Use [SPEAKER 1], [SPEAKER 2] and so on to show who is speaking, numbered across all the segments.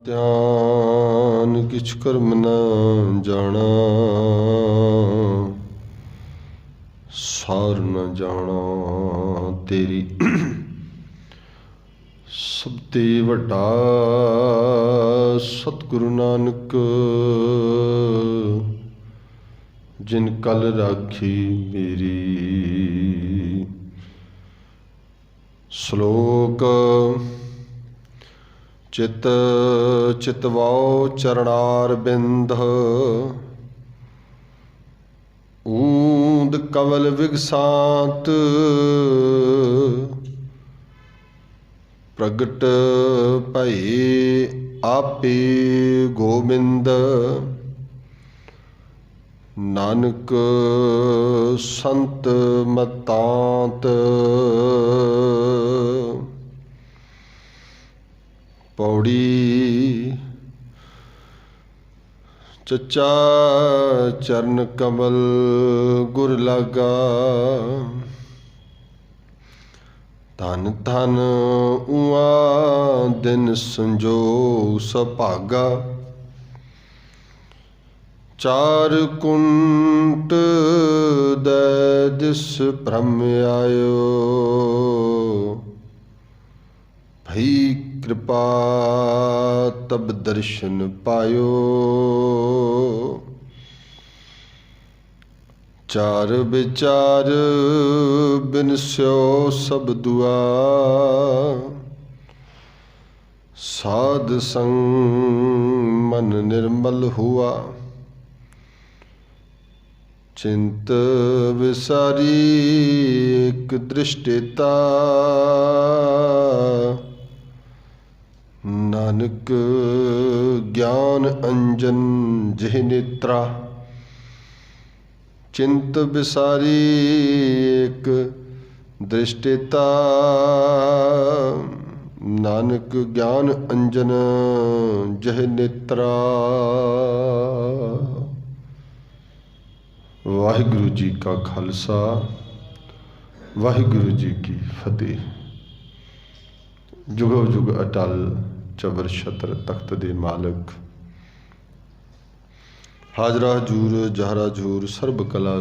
[SPEAKER 1] ਧਿਆਨ ਕਿਛ ਕਰਮ ਨ ਜਾਣਾ, ਸਾਰ ਨ ਜਾਣਾ ਤੇਰੀ। ਸਭ ਤੇ ਵੱਡਾ ਸਤਿਗੁਰੂ ਨਾਨਕ, ਜਿਨ ਕਲ ਰਾਖੀ ਮੇਰੀ। ਸ਼ਲੋਕ। ਚਿਤ ਚਿਤਵਾਉ ਚਰਣਾਰ ਬਿੰਦ, ਊਂਦ ਕਵਲ ਵਿਗਸਾਤ। ਪ੍ਰਗਟ ਭਏ ਆਪੇ ਗੋਬਿੰਦ, ਨਾਨਕ ਸੰਤ ਮਤਾਂਤ। ਪੌੜੀ। ਚੱਚਾ ਚਰਨ ਕਮਲ ਗੁਰ ਲਾਗਾ, ਧਨ ਧਨ ਊਆ ਦਿਨ ਸੰਜੋਗ ਸੁਭਾਗਾ। ਚਾਰ ਕੁੰਟ ਦੈ ਦਿਸ ਭ੍ਰਮ ਆਇਓ, ਭਈ ਕਿਰਪਾ ਤਬ ਦਰਸ਼ਨ ਪਾਇਓ। ਚਾਰ ਵਿਚਾਰ ਬਿਨਸਿਓ ਸਭ ਦੁਆ, ਸਾਧ ਸੰਗ ਮਨ ਨਿਰਮਲ ਹੁਆ। ਚਿੰਤ ਵਿਸਾਰੀ ਇਕ ਦ੍ਰਿਸ਼ਟੀਤਾ, ਨਾਨਕ ਗਿਆਨ ਅੰਜਨ ਜਿਹ ਨੇਤਰਾ। ਚਿੰਤ ਵਿਸਾਰੀ ਇਕ ਦ੍ਰਿਸ਼ਟੀਤਾ, ਨਾਨਕ ਗਿਆਨ ਅੰਜਨ ਜਿਹ ਨੇਤਰਾ। ਵਾਹਿਗੁਰੂ ਜੀ ਕਾ ਖਾਲਸਾ, ਵਾਹਿਗੁਰੂ ਜੀ ਕੀ ਫਤਿਹ। ਜੁਗੋ ਜੁਗ ਅਟਲ ਚਬਰ ਛਤਰ ਤਖਤ ਦੇ ਮਾਲਕ, ਹਾਜ਼ਰਾ ਹਜ਼ੂਰ ਜਹਰਾ ਹਜ਼ੂਰ ਸਰਬ ਕਲਾ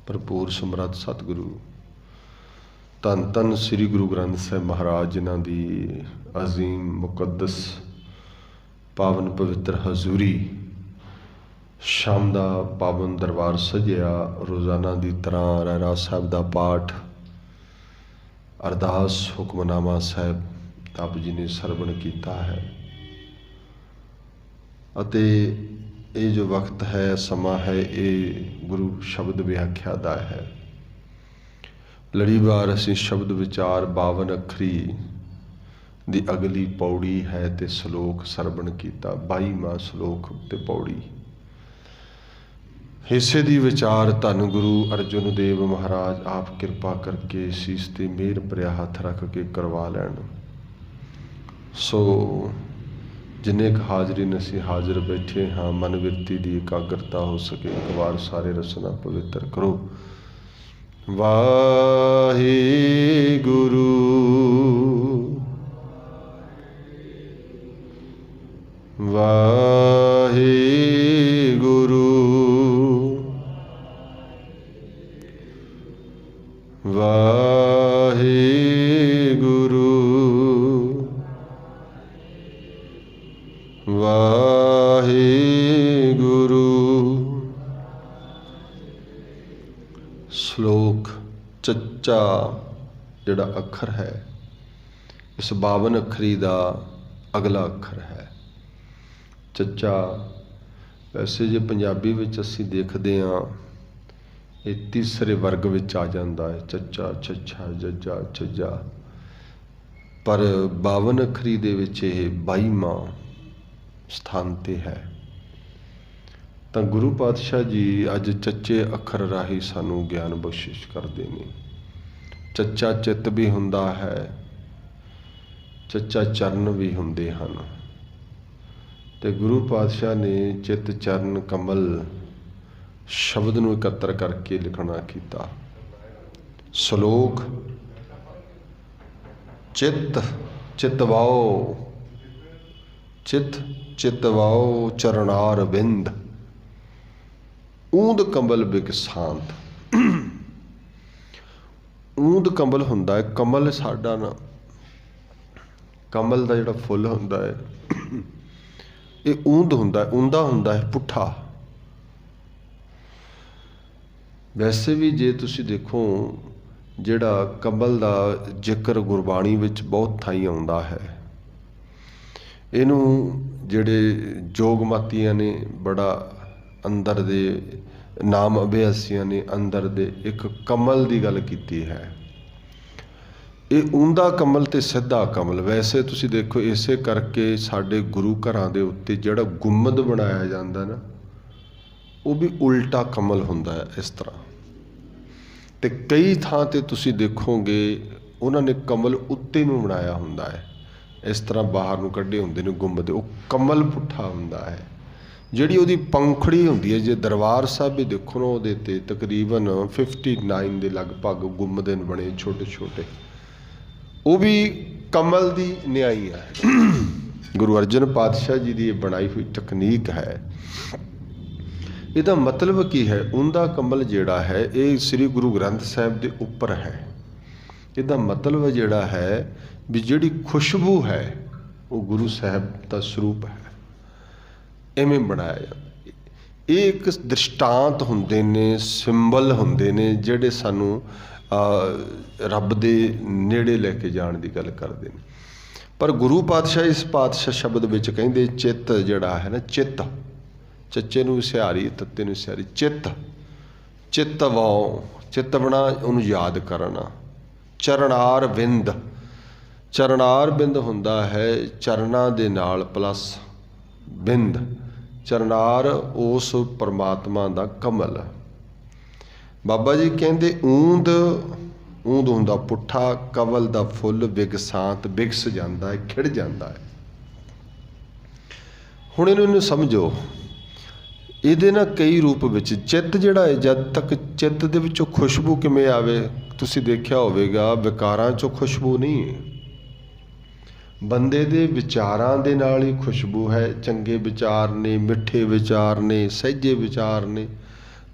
[SPEAKER 1] ਭਰਪੂਰ ਸਮਰੱਥ ਸਤਿਗੁਰੂ ਧੰਨ ਧੰਨ ਸ੍ਰੀ ਗੁਰੂ ਗ੍ਰੰਥ ਸਾਹਿਬ ਮਹਾਰਾਜ, ਜਿਨ੍ਹਾਂ ਦੀ ਅਜ਼ੀਮ ਮੁਕੱਦਸ ਪਾਵਨ ਪਵਿੱਤਰ ਹਜ਼ੂਰੀ, ਸ਼ਾਮ ਦਾ ਪਾਵਨ ਦਰਬਾਰ ਸਜਿਆ। ਰੋਜ਼ਾਨਾ ਦੀ ਤਰ੍ਹਾਂ ਰਹਿਰਾਸ ਸਾਹਿਬ ਦਾ ਪਾਠ, ਅਰਦਾਸ, ਹੁਕਮਨਾਮਾ ਸਾਹਿਬ ਆਪ ਜੀ ਨੇ ਸਰਵਣ ਕੀਤਾ ਹੈ। ਅਤੇ ਇਹ ਜੋ ਵਕਤ ਹੈ, ਸਮਾਂ ਹੈ, ਇਹ ਗੁਰੂ ਸ਼ਬਦ ਵਿਆਖਿਆ ਦਾ ਹੈ। ਲੜੀਵਾਰ ਅਸੀਂ ਸ਼ਬਦ ਵਿਚਾਰ 52 ਅੱਖਰੀ ਦੀ ਅਗਲੀ ਪੌੜੀ ਹੈ ਤੇ ਸ਼ਲੋਕ ਸਰਵਣ ਕੀਤਾ। 22ਵਾਂ ਸ਼ਲੋਕ ਤੇ ਪੌੜੀ। ਹਿੱਸੇ ਦੀ ਵਿਚਾਰ ਧੰਨ ਗੁਰੂ ਅਰਜਨ ਦੇਵ ਮਹਾਰਾਜ ਆਪ ਕਿਰਪਾ ਕਰਕੇ ਸੀਸ ਤੇ ਮਿਹਰ ਭਰਿਆ ਹੱਥ ਰੱਖ ਕੇ ਕਰਵਾ ਲੈਣ। ਸੋ ਜਿੰਨੇ ਕੁ ਹਾਜ਼ਰੀ ਅਸੀਂ ਹਾਜ਼ਰ ਬੈਠੇ ਹਾਂ, ਮਨ ਬਿਰਤੀ ਦੀ ਇਕਾਗਰਤਾ ਹੋ ਸਕੇ, ਇੱਕ ਵਾਰ ਸਾਰੇ ਰਸਨਾ ਪਵਿੱਤਰ ਕਰੋ। ਵਾਹਿਗੁਰੂ ਵਾਹਿਗੁਰੂ ਵਾਹਿਗੁਰੂ ਵਾਹਿਗੁਰੂ। ਸ਼ਲੋਕ। ਚੱਚਾ ਜਿਹੜਾ ਅੱਖਰ ਹੈ, ਇਸ 52 ਅੱਖਰੀ ਦਾ ਅਗਲਾ ਅੱਖਰ ਹੈ ਚੱਚਾ। ਵੈਸੇ ਜੇ ਪੰਜਾਬੀ ਵਿੱਚ ਅਸੀਂ ਦੇਖਦੇ ਹਾਂ, ਇਹ ਤੀਸਰੇ ਵਰਗ ਵਿੱਚ ਆ ਜਾਂਦਾ ਹੈ, ਚੱਚਾ, ਛੱਛਾ, ਜੱਜਾ, ਝੱਜਾ। ਪਰ 52 ਅੱਖਰੀ ਦੇ ਵਿੱਚ ਇਹ 22ਵਾਂ ਸਥਾਨ 'ਤੇ ਹੈ। ਤਾਂ ਗੁਰੂ ਪਾਤਸ਼ਾਹ ਜੀ ਅੱਜ ਚੱਚੇ ਅੱਖਰ ਰਾਹੀਂ ਸਾਨੂੰ ਗਿਆਨ ਬਖਸ਼ਿਸ਼ ਕਰਦੇ ਨੇ। ਚੱਚਾ ਚਿੱਤ ਵੀ ਹੁੰਦਾ ਹੈ, ਚੱਚਾ ਚਰਨ ਵੀ ਹੁੰਦੇ ਹਨ। ਤੇ ਗੁਰੂ ਪਾਤਸ਼ਾਹ ਨੇ ਚਿੱਤ ਚਰਨ ਕਮਲ ਸ਼ਬਦ ਨੂੰ ਇਕੱਤਰ ਕਰਕੇ ਲਿਖਣਾ ਕੀਤਾ। ਸ਼ਲੋਕ। ਚਿੱਤ ਚਿਤਵਾਓ चित चितवाओ चरणार बिंद, ऊंद कंबल बिकसांत। ऊंद कंबल हुंदा है, कमल साडा ना, कमल का जिहड़ा फुल हुंदा है ये ऊंद हुंदा है, ऊंदा हुंदा है पुट्ठा। वैसे भी जे तुसी देखो जिहड़ा कमल का जिक्र गुरबाणी विच बहुत थाई आउंदा है, इनू जिहड़े जोगमातियां ने बड़ा अंदर दे नाम अभ्यासियां ने अंदर दे एक कमल की गल कीती है। ये ऊंदा कमल ते सीधा कमल। वैसे तुसी देखो इसे करके साडे गुरु घरां दे उत्ते जिहड़ा गुंबद बनाया जांदा ना, वो भी उल्टा कमल हुंदा है इस तरह। ते कई थां ते तुसी देखोगे उन्होंने कमल उत्ते नूं बनाया हुंदा है, इस तरह बाहर नूं कड्ढे हुंदे ने गुंबद, वो कमल पुट्ठा हुंदा है। जिहड़ी उहदी पंखड़ी हुंदी है, जे दरबार साहब भी देखो ना, उहदे ते तकरीबन 59 दे लगभग गुंबद बने छोटे छोटे, वो भी कमल दी न्याई है। गुरु अर्जन पातशाह जी की बनाई हुई तकनीक है। इहदा मतलब की है, ऊंदा कमल जिहड़ा है ये श्री गुरु ग्रंथ साहिब के उपर है। इहदा मतलब जिहड़ा है भी जिहड़ी खुशबू है वो गुरु साहिब का सरूप है, इवें बनाया जाता। ये एक दृष्टांत हुंदे ने, सिंबल हुंदे ने जिहड़े सानू रब दे नेड़े लैके जाण दी गल करदे ने। पर गुरु पातशाह इस पातशाह शब्द विच कहिंदे चित्त जिहड़ा है ना, चित्त चच्चे नूं सिहारी तत्ते नूं सिहारी, चित्त चितवाओ, चितवना उहनूं याद करना। चरणार बिंद, चरणार बिंद हुंदा है चरना दे नाल प्लस बिंद, चरणार उस परमात्मा दा कमल। बाबा जी कहते ऊंद, ऊंद हुंदा पुट्ठा, कमल दा फुल बिगसांत, बिगस जांदा है, खिड़ जांदा है। हुण इहनूं समझो, इहदे ना कई रूप विच चित्त जिहड़ा है, जद तक चित्त दे विचों खुशबू किवें आवे, तुसीं देखिआ होवेगा विकारां चों खुशबू नहीं है। बंदे दे विचारां दे नाल ही खुशबू है। चंगे विचार ने, मिठे विचार ने, सहजे विचार ने,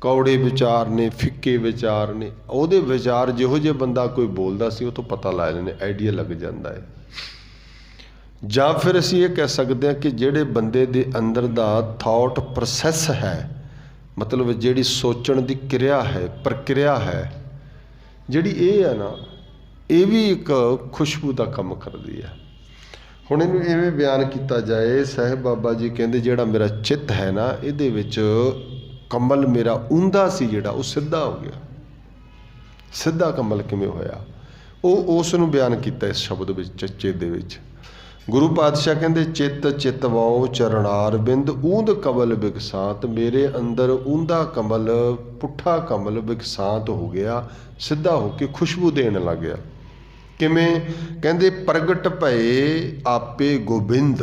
[SPEAKER 1] कौड़े विचार ने, फिक्के विचार ने। उहदे विचार जिहो जिहे बंदा कोई बोलदा सी उह तों पता ला लैंदे, आइडिया लग जांदा है। जां फिर असीं ये कह सकते हैं कि जिहड़े बंदे दे अंदर दा थॉट प्रोसैस है, मतलब जिहड़ी सोचण दी क्रिया है, प्रक्रिया है, जिहड़ी ये है ना, ये भी एक खुशबू का काम करदी है। हुण इहनूं इवें बयान किया जाए, साहिब बाबा जी कहंदे जिहड़ा मेरा चित्त है ना, इहदे विच कमल मेरा ऊंदा सी जिहड़ा वो सीधा हो गया। सीधा कमल किवें होया, वो उस नूं बयान किया इस शब्द विच, चच्चे दे विच। गुरु पातशाह कहंदे चित चितवाओ चरणार बिंद, ऊंद कमल बिकसांत। मेरे अंदर ऊंदा कमल, पुट्ठा कमल बिकसांत हो गया, सीधा होके खुशबू देण लग गया। किवें? कहंदे प्रगट भए आपे गोबिंद।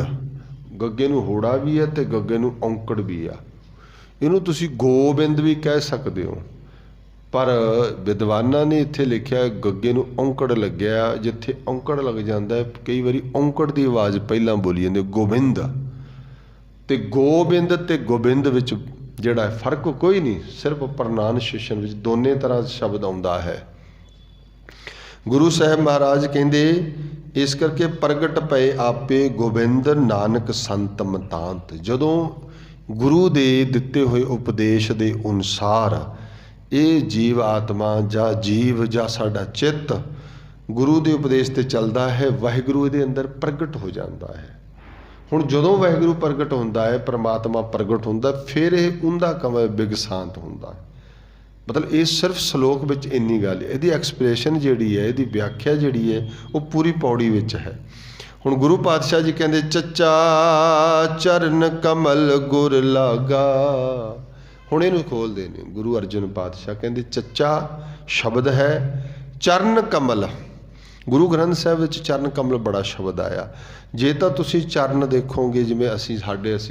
[SPEAKER 1] गग्गे नूं होड़ा भी है ते गग्गे नूं औंकड़ भी आ। इहनूं तुसीं गोबिंद भी कह सकदे हो, पर विद्वानां ने इत्थे लिखिआ गग्गे नूं औंकड़ लग्गिआ। जिथे औंकड़ लग जाता है, कई बारी औंकड़ की आवाज़ पहलां बोली जाती, गोबिंद ते गोबिंद ते गोबिंद विच जिहड़ा फर्क कोई नहीं, सिर्फ प्रनाउंसिएशन विच दोने तरह शब्द आउंदा है। गुरु साहब महाराज कहंदे इस करके प्रगट पए आपे गोबिंद नानक संत मतांत। जदों गुरु दे दिते हुए उपदेश दे अनुसार ये जीव आत्मा जा जीव जा साडा चित्त गुरु के उपदेश से चलता है, वाहिगुरु ये अंदर प्रगट हो जाता है। हुण जदों वाहिगुरु प्रगट होंदा है, परमात्मा प्रगट होंदा, फिर यह उंदा कमल बिगसांत होंदा है। मतलब ये सिर्फ श्लोक विच इन्नी गल है, इहदी एक्सप्रैशन जिहड़ी है, इहदी व्याख्या जिहड़ी है वो पूरी पौड़ी विच है। हुण गुरु पातशाह जी कहंदे चच्चा चरण कमल गुर लागा। हुण इहनूं खोलदे ने गुरु अर्जन पातशाह, कहंदे चच्चा शब्द है, चरण कमल। गुरु ग्रंथ साहिब विच चरण कमल बड़ा शब्द आया। जे तां तुसीं चरण देखोगे, जिवें असीं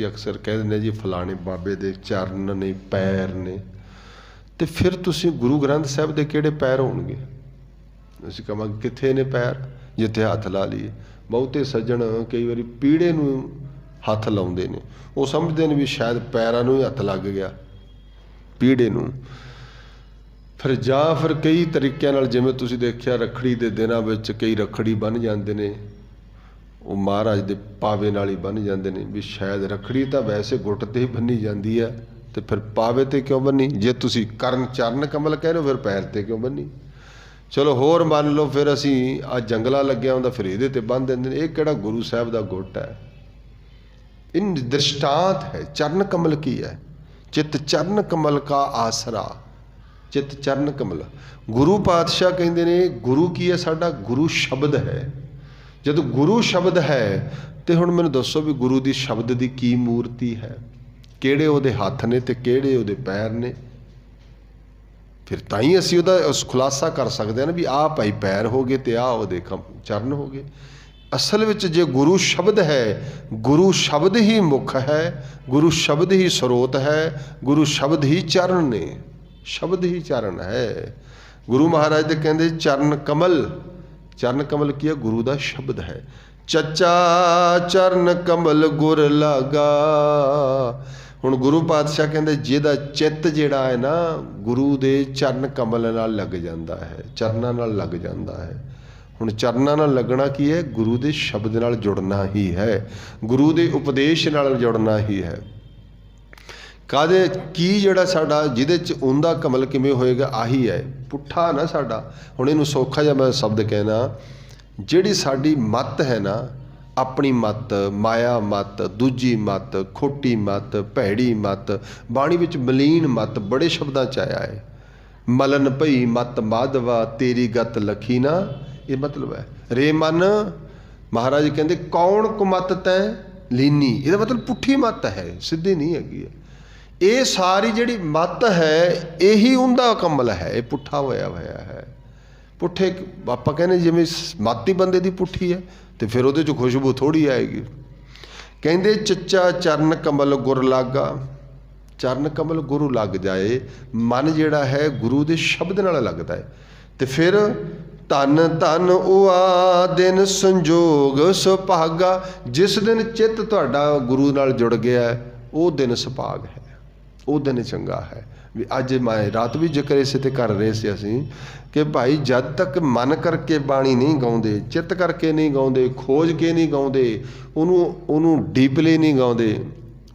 [SPEAKER 1] अक्सर कह दिंदे जी फलाणे बाबे दे चरण ने, पैर ने, तो फिर तुसीं गुरु ग्रंथ साहिब दे किहड़े पैर होणगे? असीं कहांगे कित्थे ने पैर, जिथे हत्थ ला लईए। बहुते सज्जण कई वारी पीढ़े नूं हथ लाउंदे ने, वो समझते हैं भी शायद पैरां नूं ही हथ लग गया पीढ़े नूं। फिर कई तरीक़िਆਂ नाल जिवें तुसीं देखिआ रखड़ी दे दिनां विच कई रखड़ी बन जाते हैं, वो महाराज दे पावे नाल ही बन जाते हैं भी शायद रखड़ी तो वैसे गुट ते ही बन्नी जाती है, तो फिर पावे ते क्यों बन्नी? जे तुसीं चरण कमल कह रहे हो फिर पैर ते क्यों बन्नी? चलो होर मान लो फिर असी आ जंगला लग्या हुंदा फिर इहदे ते बन देंदे ने। इह किहड़ा गुरु साहब दा गुट है? इन दृष्टांत है। चरण कमल की है? चित चरण कमल का आसरा, चित चरण कमल। गुरु पातशाह कहते ने गुरु की है? साडा गुरु शब्द है। जब गुरु शब्द है तो हुण मैनूं दसो भी गुरु दी शब्द दी की मूर्ति है? किहड़े उहदे हत्थ ने ते किहड़े उहदे पैर ने? फिर ताई असीं उहदा उस खुलासा कर सकते हैं ना भी आ भाई पैर हो गए तो आ उहदे चरण हो गए। असल विच जे गुरु शब्द है, गुरु शब्द ही मुख है, गुरु शब्द ही स्रोत है, गुरु शब्द ही चरण ने, शब्द ही चरण है। गुरु महाराज दे कहंदे चरण कमल, चरण कमल की है? गुरु दा शब्द है। चचा चरण कमल गुर लागा। हुण गुरु पातशाह कहंदे जिहदा चित्त जिहड़ा है ना गुरु दे चरण कमल नाल लग जांदा है, चरनां नाल लग जांदा है। हुण चरनां नाल लगना की है? गुरु दे शब्द नाल जुड़ना ही है, गुरु दे उपदेश नाल जुड़ना ही है। कादे की जिहड़ा साडा जिहदे च उंदा कमल किवें होएगा? आही है पुट्ठा ना साडा। हुण इहनूं सौखा जिहा मैं शब्द कहना, जिहड़ी साडी मत है ना, अपनी मत, माया मत, दूजी मत, खोटी मत, भैड़ी मत, बाणी विच मलीन मत बड़े शब्दां च आया है। मलन भई मत माधवा तेरी गत लखी ना, ये मतलब है। रे मन महाराज कहते कौन कुमत तै लीनी, ਇਹਦਾ मतलब पुट्ठी मत है, सीधी नहीं हैगी। ये सारी जिहड़ी मत है यही उंदा कमल है, ये पुट्ठा होया होया है। पुट्ठे आपां कहने जिवें मत ही बंदे दी पुट्ठी है तो फिर उहदे च खुशबू थोड़ी आएगी। कहंदे चच्चा चरण कमल गुर लागा, चरण कमल गुरु लग जाए, मन जिहड़ा है गुरु दे शब्द नाल लगदा है। तो फिर धन धन उआ दिन संजोग सुभागा, जिस दिन चित्त तुहाडा गुरु नाल जुड़ गया वो दिन सुभाग है, वो दिन चंगा है। भी अज मैं रात भी जिक्र इसे ते कर रहे थे असीं कि भाई जद तक मन करके बाणी नहीं गाउंदे, चित्त करके नहीं गाउंदे, खोज के नहीं गाउंदे, उन्होंने डीपली नहीं गाउंदे,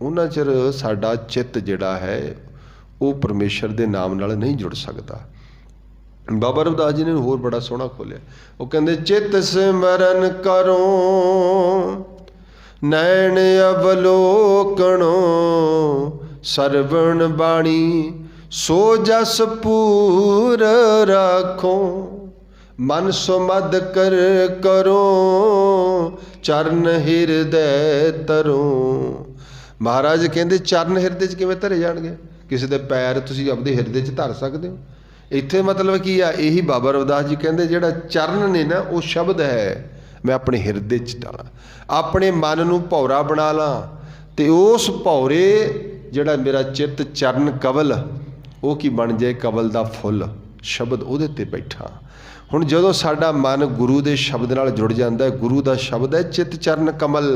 [SPEAKER 1] उन्ना चिर साडा चित्त जिहड़ा है वो परमेश्वर दे नाम नाल नहीं जुड़ सकता। बाबा रविदास जी ने होर बड़ा सोहना खोलिया, वो कहंदे चित्त सिमरन करो नैन अवलोकनो, सरवण बाणी सो जस पूर राखो, मन सुमद कर करो चरण हिरदय तरो। महाराज कहते चरण हिरदे च किवें धरे जाणगे? किसी दे पैर तुसीं अपने हिरदे च धर सकते हो? इत्थे मतलब की आ, यही बाबा रविदास जी कहते जिहड़ा चरण ने ना वो शब्द है, मैं अपने हिरदे च डाला, अपने मन नूं भौरा बना ला, ते उस भौरे जिहड़ा मेरा चित्त चरण कवल वो की बन जाए कवल दा फुल, शब्द उहदे ते बैठा। हुण जदों साडा मन गुरु दे शब्द नाल जुड़ जाता है, गुरु दा शब्द है चित चरण कमल,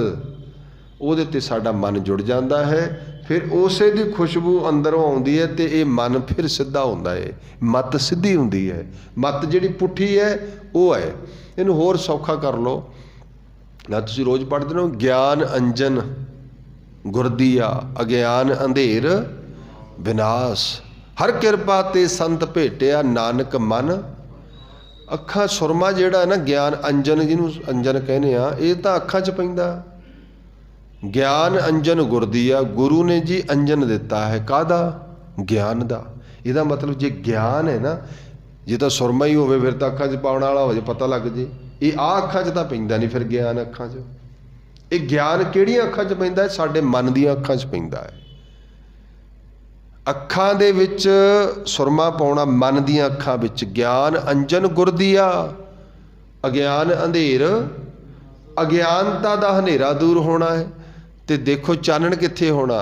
[SPEAKER 1] उहदे ते साडा मन जुड़ जाता है, फिर उसे दी खुशबू अंदरों आउंदी है ते ये मन फिर सीधा हुंदा है, मत सीधी हुंदी है। मत जिहड़ी पुट्ठी है वो है। इहनूं होर सौखा कर लो ना, तुसीं रोज़ पढ़दे हो ज्ञान अंजन गुरदिया अज्ञान अंधेर विनाश, हर किरपा ते संत भेटिया नानक मन। अखां सुरमा जिहड़ा है ना ज्ञान अंजन, जिन्हों अंजन कहने आ, ये तो अखां च पैंदा। ज्ञान अंजन गुरदिया, गुरु ने जी अंजन दिता है कादा? ज्ञान दा। इहदा मतलब जे ज्ञान है ना, जे तो सुरमा ही होवे फिर तो अखां च पाउण वाला हो जाए, पता लग जे। ये आ अखां च तां पैंदा नहीं, फिर ज्ञान अखां च। ये ज्ञान किहड़ियां अखां च पैंदा है? साडे मन दीयां अखां च पैंदा है। अखां दे विच सुरमा पाउणा, मन दीयां अखां विच ज्ञान अंजन गुरदिया अज्ञान अंधेर, अज्ञानता दा हनेरा दूर होना है। ते देखो चानण कित्थे होना?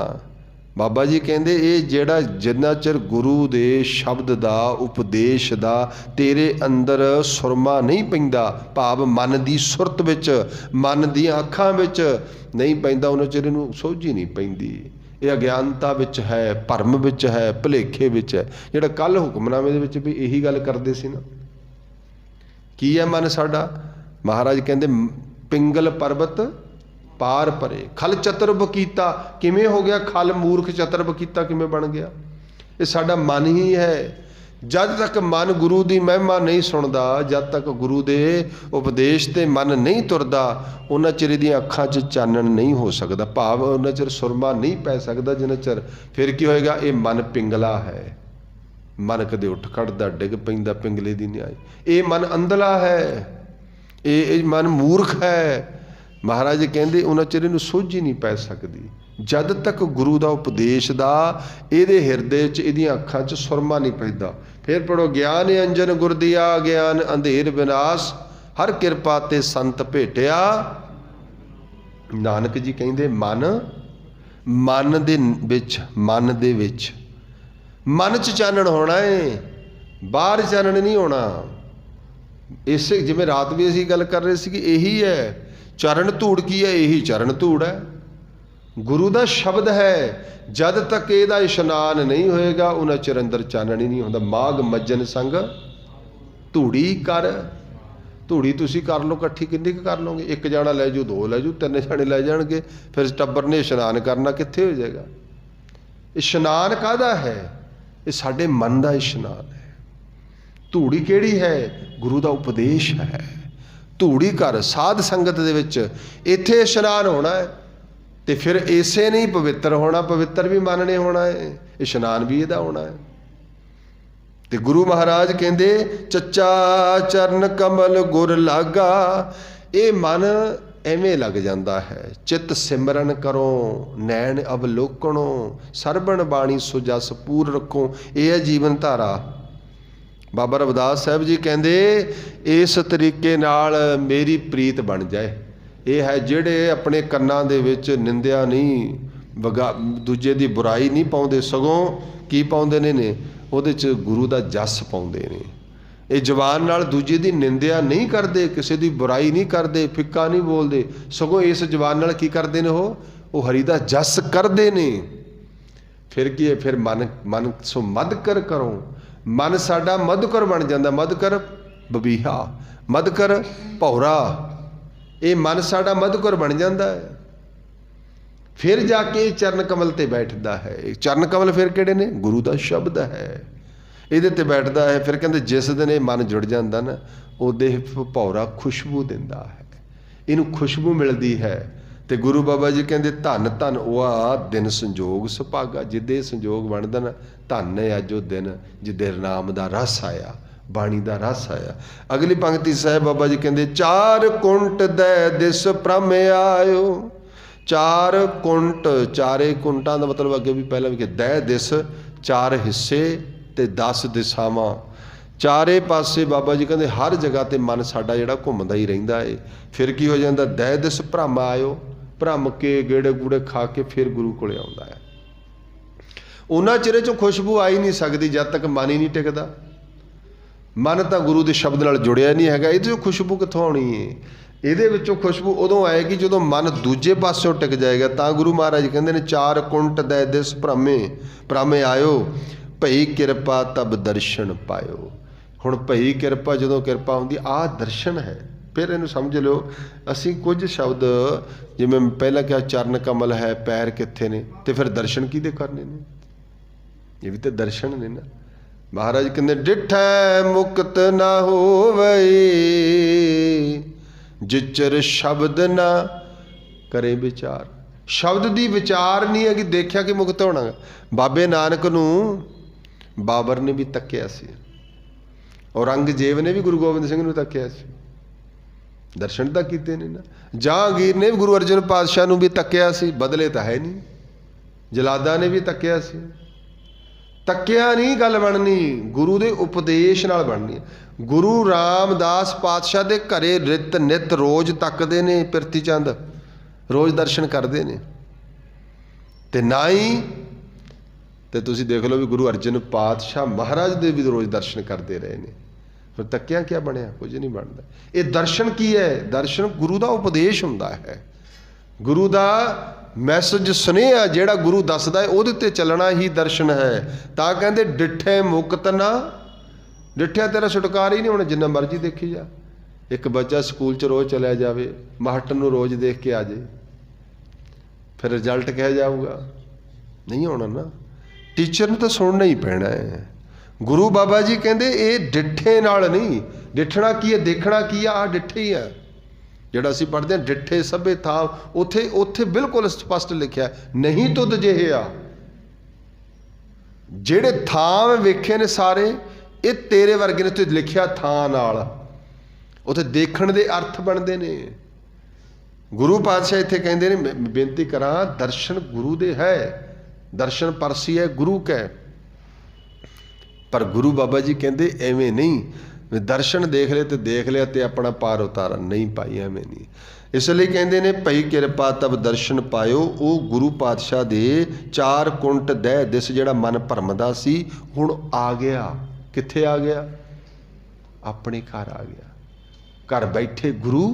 [SPEAKER 1] ਬਾਬਾ ਜੀ ਕਹਿੰਦੇ ਇਹ ਜਿਹੜਾ ਜਿੰਨਾ ਚਿਰ ਗੁਰੂ ਦੇ ਸ਼ਬਦ ਦਾ ਉਪਦੇਸ਼ ਦਾ ਤੇਰੇ ਅੰਦਰ ਸੁਰਮਾ ਨਹੀਂ ਪੈਂਦਾ, ਭਾਵ ਮਨ ਦੀ ਸੁਰਤ ਵਿੱਚ, ਮਨ ਦੀਆਂ ਅੱਖਾਂ ਵਿੱਚ ਨਹੀਂ ਪੈਂਦਾ, ਉਹਨਾਂ ਚਿਰ ਇਹਨੂੰ ਸੋਝੀ ਨਹੀਂ ਪੈਂਦੀ। ਇਹ ਅਗਿਆਨਤਾ ਵਿੱਚ ਹੈ, ਭਰਮ ਵਿੱਚ ਹੈ, ਭੁਲੇਖੇ ਵਿੱਚ ਹੈ। ਜਿਹੜਾ ਕੱਲ੍ਹ ਹੁਕਮਨਾਮੇ ਦੇ ਵਿੱਚ ਵੀ ਇਹੀ ਗੱਲ ਕਰਦੇ ਸੀ ਨਾ, ਕੀ ਹੈ ਮਨ ਸਾਡਾ? ਮਹਾਰਾਜ ਕਹਿੰਦੇ ਪਿੰਗਲ ਪਰਬਤ ਪਾਰ ਪਰੇ, ਖਲ ਚਤਰ ਬਕੀਤਾ। ਕਿਵੇਂ ਹੋ ਗਿਆ ਖਲ? ਮੂਰਖ ਚਤਰ ਬਕੀਤਾ ਕਿਵੇਂ ਬਣ ਗਿਆ? ਇਹ ਸਾਡਾ ਮਨ ਹੀ ਹੈ। ਜਦ ਤੱਕ ਮਨ ਗੁਰੂ ਦੀ ਮਹਿਮਾ ਨਹੀਂ ਸੁਣਦਾ, ਜਦ ਤੱਕ ਗੁਰੂ ਦੇ ਉਪਦੇਸ਼ ਤੇ ਮਨ ਨਹੀਂ ਤੁਰਦਾ, ਉਹਨਾਂ ਚਿਰ ਇਹਦੀਆਂ ਅੱਖਾਂ 'ਚ ਚਾਨਣ ਨਹੀਂ ਹੋ ਸਕਦਾ, ਭਾਵ ਉਹਨਾਂ ਚਿਰ ਸੁਰਮਾ ਨਹੀਂ ਪੈ ਸਕਦਾ ਜਿੰਨਾ ਚਿਰ। ਫਿਰ ਕੀ ਹੋਏਗਾ? ਇਹ ਮਨ ਪਿੰਗਲਾ ਹੈ। ਮਨ ਕਦੇ ਉੱਠ ਖੜਦਾ, ਡਿੱਗ ਪੈਂਦਾ, ਪਿੰਗਲੇ ਦੀ ਨਿਆਈ। ਇਹ ਮਨ ਅੰਧਲਾ ਹੈ, ਇਹ ਮਨ ਮੂਰਖ ਹੈ। ਮਹਾਰਾਜ ਜੀ ਕਹਿੰਦੇ ਉਹਨਾਂ ਚਿਰ ਇਹਨੂੰ ਸੋਝੀ ਨਹੀਂ ਪੈ ਸਕਦੀ, ਜਦ ਤੱਕ ਗੁਰੂ ਦਾ ਉਪਦੇਸ਼ ਦਾ ਇਹਦੇ ਹਿਰਦੇ 'ਚ, ਇਹਦੀਆਂ ਅੱਖਾਂ 'ਚ ਸੁਰਮਾ ਨਹੀਂ ਪੈਂਦਾ। ਫਿਰ ਪੜੋ, ਗਿਆਨ ਅੰਜਨ ਗੁਰ ਦੀਆ, ਗਿਆਨ ਅੰਧੇਰ ਵਿਨਾਸ਼, ਹਰ ਕਿਰਪਾ ਤੇ ਸੰਤ ਭੇਟਿਆ। ਨਾਨਕ ਜੀ ਕਹਿੰਦੇ ਮਨ ਦੇ ਵਿੱਚ, ਮਨ 'ਚ ਚਾਨਣ ਹੋਣਾ ਏ, ਬਾਹਰ ਚਾਨਣ ਨਹੀਂ ਹੋਣਾ। ਇਸੇ ਜਿਵੇਂ ਰਾਤ ਵੀ ਅਸੀਂ ਗੱਲ ਕਰ ਰਹੇ ਸੀ ਕਿ ਇਹੀ ਹੈ ਚਰਨ ਧੂੜ। ਕੀ ਹੈ? ਇਹੀ ਚਰਨ ਧੂੜ ਹੈ, ਗੁਰੂ ਦਾ ਸ਼ਬਦ ਹੈ। ਜਦ ਤੱਕ ਇਹਦਾ ਇਸ਼ਨਾਨ ਨਹੀਂ ਹੋਏਗਾ, ਉਹਨਾਂ ਚਿਰ ਅੰਦਰ ਚਾਨਣ ਹੀ ਨਹੀਂ ਹੁੰਦਾ। ਮਾਘ ਮੱਜਨ ਸੰਗ ਧੂੜੀ ਕਰ। ਧੂੜੀ ਤੁਸੀਂ ਕਰ ਲਓ ਇਕੱਠੀ, ਕਿੰਨੀ ਕੁ ਕਰ ਲਓਗੇ? ਇੱਕ ਜਾਣਾ ਲੈ ਜਾਊ, ਦੋ ਲੈ ਜਾਊ, ਤਿੰਨ ਜਾਣੇ ਲੈ ਜਾਣਗੇ, ਫਿਰ ਟੱਬਰ ਨੇ ਇਸ਼ਨਾਨ ਕਰਨਾ ਕਿੱਥੇ ਹੋ ਜਾਏਗਾ? ਇਸ਼ਨਾਨ ਕਾਹਦਾ ਹੈ? ਇਹ ਸਾਡੇ ਮਨ ਦਾ ਇਸ਼ਨਾਨ ਹੈ। ਧੂੜੀ ਕਿਹੜੀ ਹੈ? ਗੁਰੂ ਦਾ ਉਪਦੇਸ਼ ਹੈ। ਧੂੜੀ ਕਰ ਸਾਧ ਸੰਗਤ ਦੇ ਵਿੱਚ, ਇੱਥੇ ਇਸ਼ਨਾਨ ਹੋਣਾ ਹੈ। ਤੇ ਫਿਰ ਇਸੇ ਨਹੀਂ ਪਵਿੱਤਰ ਹੋਣਾ, ਪਵਿੱਤਰ ਵੀ ਮਨ ਨੇ ਹੋਣਾ ਹੈ, ਇਸ਼ਨਾਨ ਵੀ ਇਹਦਾ ਹੋਣਾ ਹੈ। ਤੇ ਗੁਰੂ ਮਹਾਰਾਜ ਕਹਿੰਦੇ ਚੱਚਾ ਚਰਨ ਕਮਲ ਗੁਰ ਲਾਗਾ। ਇਹ ਮਨ ਐਵੇਂ ਲੱਗ ਜਾਂਦਾ ਹੈ। ਚਿੱਤ ਸਿਮਰਨ ਕਰੋ, ਨੈਣ ਅਵਲੋਕਣੋ, ਸਰਬਣ ਬਾਣੀ ਸੋ ਜਸ ਪੂਰ ਰੱਖੋ। ਇਹ ਹੈ ਜੀਵਨ ਧਾਰਾ। ਬਾਬਾ ਰਵਿਦਾਸ ਸਾਹਿਬ ਜੀ ਕਹਿੰਦੇ ਇਸ ਤਰੀਕੇ ਨਾਲ ਮੇਰੀ ਪ੍ਰੀਤ ਬਣ ਜਾਏ। ਇਹ ਹੈ ਜਿਹੜੇ ਆਪਣੇ ਕੰਨਾਂ ਦੇ ਵਿੱਚ ਨਿੰਦਿਆ ਨਹੀਂ, ਦੂਜੇ ਦੀ ਬੁਰਾਈ ਨਹੀਂ ਪਾਉਂਦੇ, ਸਗੋਂ ਕੀ ਪਾਉਂਦੇ ਨੇ ਉਹਦੇ 'ਚ ਗੁਰੂ ਦਾ ਜਸ ਪਾਉਂਦੇ ਨੇ। ਇਹ ਜ਼ੁਬਾਨ ਨਾਲ ਦੂਜੇ ਦੀ ਨਿੰਦਿਆ ਨਹੀਂ ਕਰਦੇ, ਕਿਸੇ ਦੀ ਬੁਰਾਈ ਨਹੀਂ ਕਰਦੇ, ਫਿੱਕਾ ਨਹੀਂ ਬੋਲਦੇ, ਸਗੋਂ ਇਸ ਜ਼ੁਬਾਨ ਨਾਲ ਕੀ ਕਰਦੇ ਨੇ? ਉਹ ਹਰੀ ਦਾ ਜਸ ਕਰਦੇ ਨੇ। ਫਿਰ ਕੀ ਹੈ? ਫਿਰ ਮਨ ਸੋ ਮਧਕਰ ਕਰੋ। ਮਨ ਸਾਡਾ ਮਧੁਕਰ ਬਣ ਜਾਂਦਾ। ਮਧੁਕਰ ਬਬੀਹਾ, ਮਧੁਕਰ ਭੌਰਾ। ਇਹ ਮਨ ਸਾਡਾ ਮਧੁਕਰ ਬਣ ਜਾਂਦਾ ਹੈ। ਫਿਰ ਜਾ ਕੇ ਚਰਨ ਕਮਲ ਤੇ ਬੈਠਦਾ ਹੈ। ਚਰਨ ਕਮਲ ਫਿਰ ਕਿਹੜੇ ਨੇ? ਗੁਰੂ ਦਾ ਸ਼ਬਦ ਹੈ, ਇਹਦੇ ਤੇ ਬੈਠਦਾ ਹੈ। ਫਿਰ ਕਹਿੰਦੇ ਜਿਸ ਦਿਨ ਇਹ ਮਨ ਜੁੜ ਜਾਂਦਾ ਨਾ, ਉਹਦੇ ਭੌਰਾ ਖੁਸ਼ਬੂ ਦਿੰਦਾ ਹੈ, ਇਹਨੂੰ ਖੁਸ਼ਬੂ ਮਿਲਦੀ ਹੈ। ਤੇ ਗੁਰੂ ਬਾਬਾ ਜੀ ਕਹਿੰਦੇ ਧੰਨ ਧੰਨ ਉਹ ਆ ਦਿਨ ਸੰਜੋਗ ਸੁਭਾਗਾ। ਜਿੱਦੇ ਸੰਜੋਗ ਬਣਦਾ ਨਾ, ਧੰਨ ਹੈ ਅੱਜ ਉਹ ਦਿਨ ਜਿੱਦੇ ਨਾਮ ਦਾ ਰਸ ਆਇਆ, ਬਾਣੀ ਦਾ ਰਸ ਆਇਆ। ਅਗਲੀ ਪੰਕਤੀ ਸਾਹਿਬ ਬਾਬਾ ਜੀ ਕਹਿੰਦੇ ਚਾਰ ਕੁੰਟ ਦੈ ਦਿਸ ਭ੍ਰਮ ਆਇਓ। ਚਾਰ ਕੁੰਟ, ਚਾਰੇ ਕੁੰਟਾਂ ਦਾ ਮਤਲਬ ਅੱਗੇ ਵੀ ਪਹਿਲਾਂ ਵੀ ਕਿ ਦੈ ਦਿਸ, ਚਾਰ ਹਿੱਸੇ ਤੇ 10 ਦਿਸ਼ਾਵਾਂ, ਚਾਰੇ ਪਾਸੇ ਬਾਬਾ ਜੀ ਕਹਿੰਦੇ ਹਰ ਜਗ੍ਹਾ ਤੇ ਮਨ ਸਾਡਾ ਜਿਹੜਾ ਘੁੰਮਦਾ ਹੀ ਰਹਿੰਦਾ ਏ। ਫਿਰ ਕੀ ਹੋ ਜਾਂਦਾ? ਦੈ ਦਿਸ ਭ੍ਰਮ ਆਇਓ, ਭ੍ਰਮ ਕੇ ਗੇੜੇ ਗੂੜੇ ਖਾ ਕੇ ਫਿਰ ਗੁਰੂ ਕੋਲੇ ਆਉਂਦਾ ਹੈ। ਉਹਨਾਂ ਚਿਹਰੇ 'ਚੋਂ ਖੁਸ਼ਬੂ ਆ ਹੀ ਨਹੀਂ ਸਕਦੀ ਜਦ ਤੱਕ ਮਨ ਹੀ ਨਹੀਂ ਟਿਕਦਾ। ਮਨ ਤਾਂ ਗੁਰੂ ਦੇ ਸ਼ਬਦ ਨਾਲ ਜੁੜਿਆ ਨਹੀਂ ਹੈਗਾ, ਇਹਦੇ 'ਚੋਂ ਖੁਸ਼ਬੂ ਕਿੱਥੋਂ ਆਉਣੀ ਹੈ? ਇਹਦੇ ਵਿੱਚੋਂ ਖੁਸ਼ਬੂ ਉਦੋਂ ਆਏਗੀ ਜਦੋਂ ਮਨ ਦੂਜੇ ਪਾਸਿਓਂ ਟਿਕ ਜਾਏਗਾ। ਤਾਂ ਗੁਰੂ ਮਹਾਰਾਜ ਕਹਿੰਦੇ ਨੇ ਚਾਰ ਕੁੰਟ ਦੈ ਦਿਸ ਭ੍ਰਮੇ ਆਇਓ, ਭਈ ਕਿਰਪਾ ਤਬ ਦਰਸ਼ਨ ਪਾਇਓ। ਹੁਣ ਭਈ ਕਿਰਪਾ, ਜਦੋਂ ਕਿਰਪਾ ਹੁੰਦੀ, ਆਹ ਦਰਸ਼ਨ ਹੈ। ਫਿਰ ਇਹਨੂੰ ਸਮਝ ਲਿਓ। ਅਸੀਂ ਕੁਝ ਸ਼ਬਦ ਜਿਵੇਂ ਪਹਿਲਾਂ ਕਿਹਾ ਚਰਨ ਕਮਲ ਹੈ, ਪੈਰ ਕਿੱਥੇ ਨੇ, ਤੇ ਫਿਰ ਦਰਸ਼ਨ ਕਿਹਦੇ ਕਰਨੇ ਨੇ? ਇਹ ਵੀ ਤਾਂ ਦਰਸ਼ਨ ਨੇ ਨਾ। ਮਹਾਰਾਜ ਕਹਿੰਦੇ ਡਿਠੈ ਮੁਕਤ ਨਾ ਹੋਵਈ, ਜਿਚਰ ਸ਼ਬਦ ਨਾ ਕਰੇ ਵਿਚਾਰ। ਸ਼ਬਦ ਦੀ ਵਿਚਾਰ ਨਹੀਂ ਹੈ ਕਿ ਦੇਖਿਆ ਕਿ ਮੁਕਤ ਹੋਣਾ। ਬਾਬੇ ਨਾਨਕ ਨੂੰ ਬਾਬਰ ਨੇ ਵੀ ਤੱਕਿਆ ਸੀ, ਔਰੰਗਜ਼ੇਬ ਨੇ ਵੀ ਗੁਰੂ ਗੋਬਿੰਦ ਸਿੰਘ ਨੂੰ ਤੱਕਿਆ ਸੀ, ਦਰਸ਼ਨ ਤਾਂ ਕੀਤੇ ਨੇ ਨਾ। ਜਹਾਂਗੀਰ ਨੇ ਵੀ ਗੁਰੂ ਅਰਜਨ ਪਾਤਸ਼ਾਹ ਨੂੰ ਵੀ ਤੱਕਿਆ ਸੀ, ਬਦਲੇ ਤਾਂ ਹੈ ਨਹੀਂ। ਜਲਾਦਾ ਨੇ ਵੀ ਤੱਕਿਆ ਸੀ। ਤੱਕਿਆ ਨਹੀਂ ਗੱਲ ਬਣਨੀ, ਗੁਰੂ ਦੇ ਉਪਦੇਸ਼ ਨਾਲ ਬਣਨੀ। ਗੁਰੂ ਰਾਮਦਾਸ ਪਾਤਸ਼ਾਹ ਦੇ ਘਰੇ ਰਿਤ ਨਿਤ ਰੋਜ਼ ਤੱਕਦੇ ਨੇ, ਪਿਰਤੀ ਚੰਦ ਰੋਜ਼ ਦਰਸ਼ਨ ਕਰਦੇ ਨੇ। ਤੇ ਨਾ ਹੀ तो तुसीं देख लो भी गुरु अर्जन पातशाह महाराज दे भी रोज़ दर्शन करते रहे ने, फिर तक्या क्या बनया? कुछ नहीं बनता। ये दर्शन की है? दर्शन गुरु का उपदेश हुंदा है, गुरु का मैसेज सुनेहा जिहड़ा गुरु दसदा है उहदे ते चलना ही दर्शन है। तां कहंदे डिठे मुकत ना, डिठिया तेरा छुटकारा ही नहीं होना जिन्ना मर्जी देखी जा। एक बच्चा स्कूल च रोज़ चलिया जाए, मास्टर नूं रोज़ देख के आ जाए, फिर रिजल्ट कह जाऊगा? नहीं होना ना। टीचर ने तो सुनना ही पैना है। गुरु बाबा जी कहते ये डिठे नाल नहीं, डिठना की है, देखना की है, आ डिठे ही है। जिहड़ा असीं पढ़ते हैं डिठे सभे था, उत्थे उत्थे बिल्कुल स्पष्ट लिखिया नहीं तुद जिहे आ। जिहड़े थां वेखे ने सारे ये तेरे वर्गे ने, उत्थे लिखिया थां नाल, उत्थे देखण दे अर्थ बनते ने। गुरु पातशाह इत्थे कहंदे ने बेनती करा दर्शन गुरु दे है, दर्शन परसी है गुरु कै। पर गुरु बाबा जी कहते एवें नहीं, दर्शन देख ले तो देख लिया तो अपना पार उतारा नहीं पाई, एवें नहीं। इसलिए कहते ने भई किरपा तब दर्शन पायो, वो गुरु पातशाह दे 4 कुंट दह दिस जिहड़ा मन भरमदा सी हुण आ गया। कित्थे आ गया? अपने घर आ गया। घर बैठे गुरु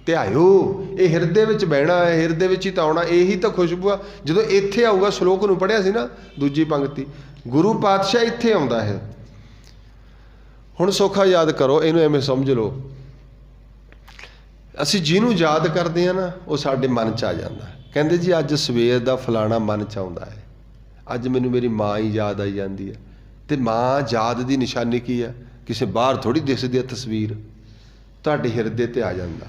[SPEAKER 1] ध्यायो, ये हिरदे विच बहना है, हिरदे विच ही तो आउणा, यही तो खुशबू आ। जदों इत्थे आऊगा, श्लोक नूं पढ़िया सी ना दूजी पंक्ति, गुरु पातशाह इत्थे आउंदा है। हुण सौखा याद करो, इहनूं एवें समझ लो, असीं जिहनूं याद करदे हां ना वो साडे मन च आ जांदा। कहंदे जी अज सवेर दा फलाना मन च आउंदा है, अज मैनूं मेरी माँ ही याद आई जांदी है। ते माँ याद दी निशानी की है? किसी बाहर थोड़ी दिसदी है तस्वीर, तुहाडे हिरदे ते आ जांदा,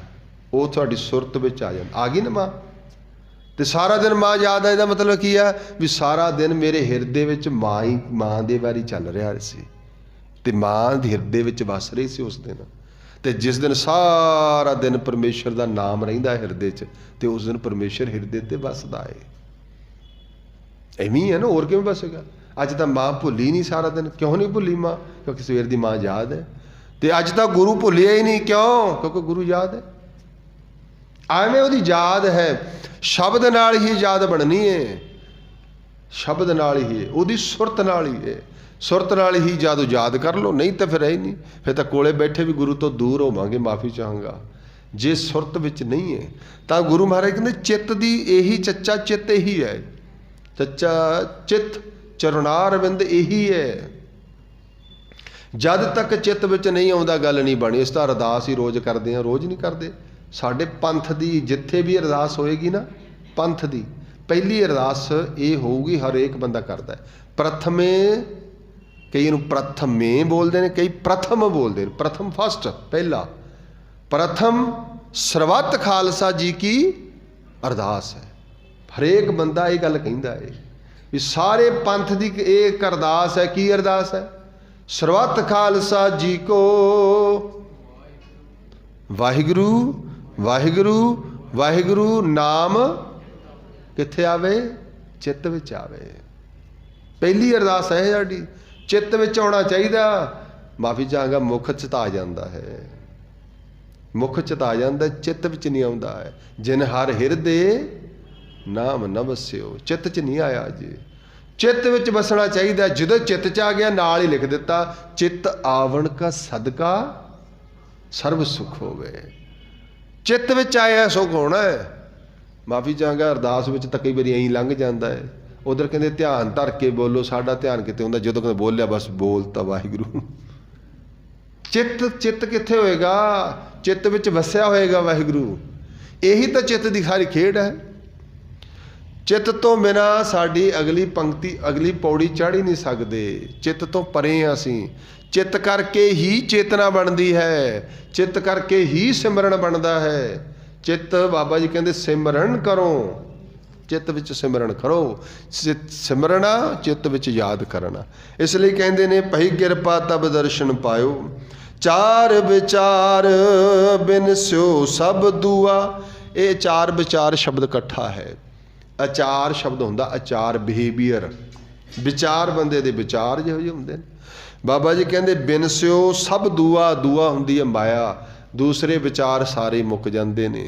[SPEAKER 1] वो तुहाडी सुरत विच आ जांदा। आ गई ना माँ, तो सारा दिन माँ याद आए, मतलब की है भी सारा दिन मेरे हिरदे विच माँ ही, माँ दे बारे चल रहा सी, ते माँ दे हिरदे विच वस रही सी उस दिन। ते जिस दिन सारा दिन परमेश्वर का नाम रहिंदा हिरदे च, ते उस दिन परमेश्वर हिरदे ते वसदा है। इवें ही है ना, होर किवें वसेगा? अज तो माँ भुली नहीं सारा दिन, क्यों नहीं भुली माँ? क्योंकि सवेर दी माँ याद है। तो अज तो गुरु भुलिया ही नहीं, क्यों? क्योंकि गुरु याद है। एवें उहदी याद है, शब्द नाल ही याद बननी है, शब्द नाल ही, उहदी सुरत नाल ही है। सुरत नाल ही जादू याद कर लो, नहीं तो फिर है ही नहीं, फिर तो कोले बैठे भी गुरु तो दूर होवांगे, माफ़ी चाहांगा। जे सुरत विच नहीं है तो गुरु महाराज कहते चित्त दी यही चच्चा चित्त यही है, चच्चा चित्त चरणारविंद यही है। जद तक चित्त विच नहीं आउंदा गल नहीं बनी। इस तरह अरदास ही रोज़ करते हैं, रोज़ नहीं करते। साडे पंथ दी जिथे भी अरदास होएगी ना, पंथ दी पहली अरदास ये होगी, हर एक बंदा करता है। प्रथमे, कई नूं प्रथमे बोलते हैं, कई प्रथम बोलते हैं। प्रथम फस्ट, पहला। प्रथम सरबत खालसा जी की अरदास है। हरेक बंदा ये गल कहंदा है भी सारे पंथ की एक अरदास है। की अरदास है? सरबत खालसा जी को वाहिगुरू वाहिगुरू वाहिगुरू नाम कित्थे आवे? चित्त विच आवे। पहली अरदास है साडी, चित्त विच आउणा चाहीदा। माफ़ी चाहांगा, मुख च तां आ जांदा है, मुख च तां आ जांदा, चित्त विच नहीं आउंदा है। जिन हर हिरदे नाम न वस्यो, चित्त च नहीं आया जी। चित्त विच वसना चाहिए। जदों चित्त च आ गया, नाल ही लिख दिता, चित्त आवण का सदका सर्व सुख होवे। चित्त विच आया सुख होना है। माफ़ी चाहांगा, अरदास विच तां कई बारी ऐं लंघ जाता है। उधर कहते ध्यान धर के बोलो, साडा ध्यान किते हुंदा, जदों कहते बोलिया बस बोलता वाहिगुरू। चित्त चित्त कित्थे होएगा? चित्त विच वसिया होएगा वाहिगुरू। यही तो चित्त की सारी खेड है। चित्त तो बिना साडी अगली पंक्ति, अगली पौड़ी चढ़ ही नहीं सकते। चित्त तो परे असीं। चित्त करके ही चेतना बनती है, चित्त करके ही सिमरन बनता है। चित्त बाबा जी कहते सिमरन करो, चित्त विच सिमरन करो। सिमरना चित्त विच याद करना। इसलिए कहते ने भई किरपा तब दर्शन पायो, चार विचार बिन स्यो सब दुआ। ये चार विचार शब्द इकट्ठा है। आचार शब्द होंदा, आचार बिहेवियर, विचार बंदे दे विचार जिहो जिहे हुंदे ने। बाबा जी कहते बिन स्यो सब दुआ, दुआ हुंदी है माया, दूसरे विचार सारे मुक जांदे ने।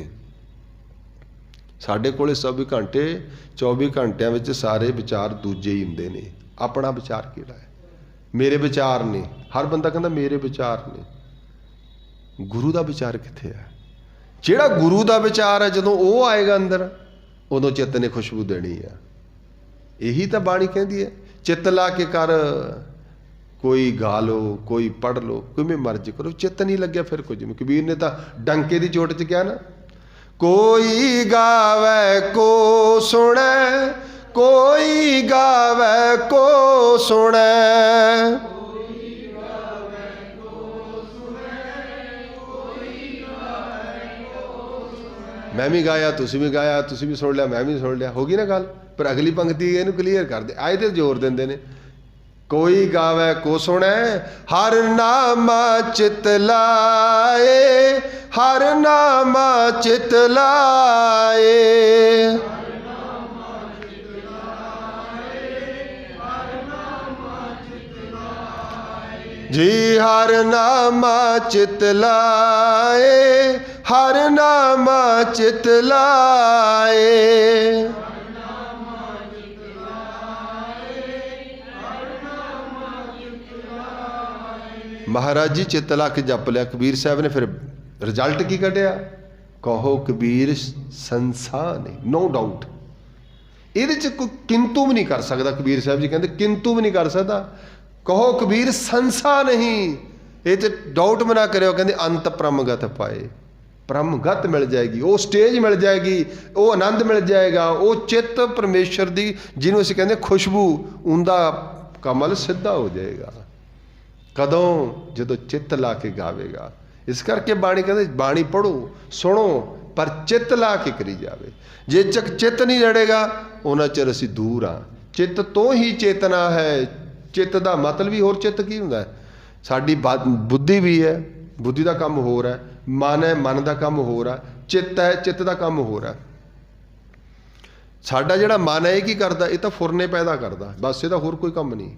[SPEAKER 1] साढ़े कोले 24 घंटे 24 घंटिया में सारे विचार दूजे ही हुंदे ने। अपना विचार किहड़ा है? मेरे विचार ने, हर बंदा कहता मेरे विचार ने। गुरु का विचार कित्थे है? जिहड़ा गुरु का विचार है जदों वो आएगा अंदर, उदों चित्त ने खुशबू देनी है। यही तो बाणी कहती है, चित्त ला के कर, कोई गा लो, कोई पढ़ लो, कोई में मर्जी करो, चित्त नहीं लग्या फिर कुछ नहीं। कबीर ने तो डंके की चोट च कहा ना, कोई गावे को सुने, कोई गावे को सुने, मैं भी गाया, तुसी भी गाया, तुसी भी सुन लिया, मैं भी सुन लिया, होगी ना गल। पर अगली पंक्ति इनू क्लीयर कर दे, आए तो जोर देंदे ने, कोई गावे को सुने, हर नामा चित लाए, हर नामा चित लाए, जी हर नामा चित लाए, हर नामा चित लाए। महाराज जी चित्त ला के जप लिया कबीर साहब ने, फिर रिजल्ट की कढ़िया, कहो कबीर संसा नहीं, नो डाउट। ये कोई किंतु भी नहीं कर सकता। कबीर साहब जी कहते किंतु भी नहीं कर सकता। कहो कबीर संसा नहीं, ये डाउट में ना करो। कहते अंत ब्रह्मगत पाए, ब्रह्मगत मिल जाएगी, वो स्टेज मिल जाएगी, वो आनंद मिल जाएगा, वो चित्त परमेश्वर की जिन्होंने असीं कहते खुशबू, उनका कमल सिद्धा हो जाएगा। कदों? जो चित्त ला के गावेगा। इस करके बाणी कहते बाणी पढ़ो सुनो पर चित्त ला के करी जावे। जे तक चित्त नहीं लड़ेगा उन्ना चਿਰ असीं दूर हाँ। चित्त तो ही चेतना है। चित्त का मतलब ही होर चित्त की हुंदा है? साडी बुद्धि भी है, बुद्धि का काम हो रहा है, मन है, मन का काम हो रहा है, चित्त है, चित्त का काम हो रहा है। साडा जिहड़ा मन है ये की करदा? ये तो फुरने पैदा करदा, बस ये होर कोई काम नहीं।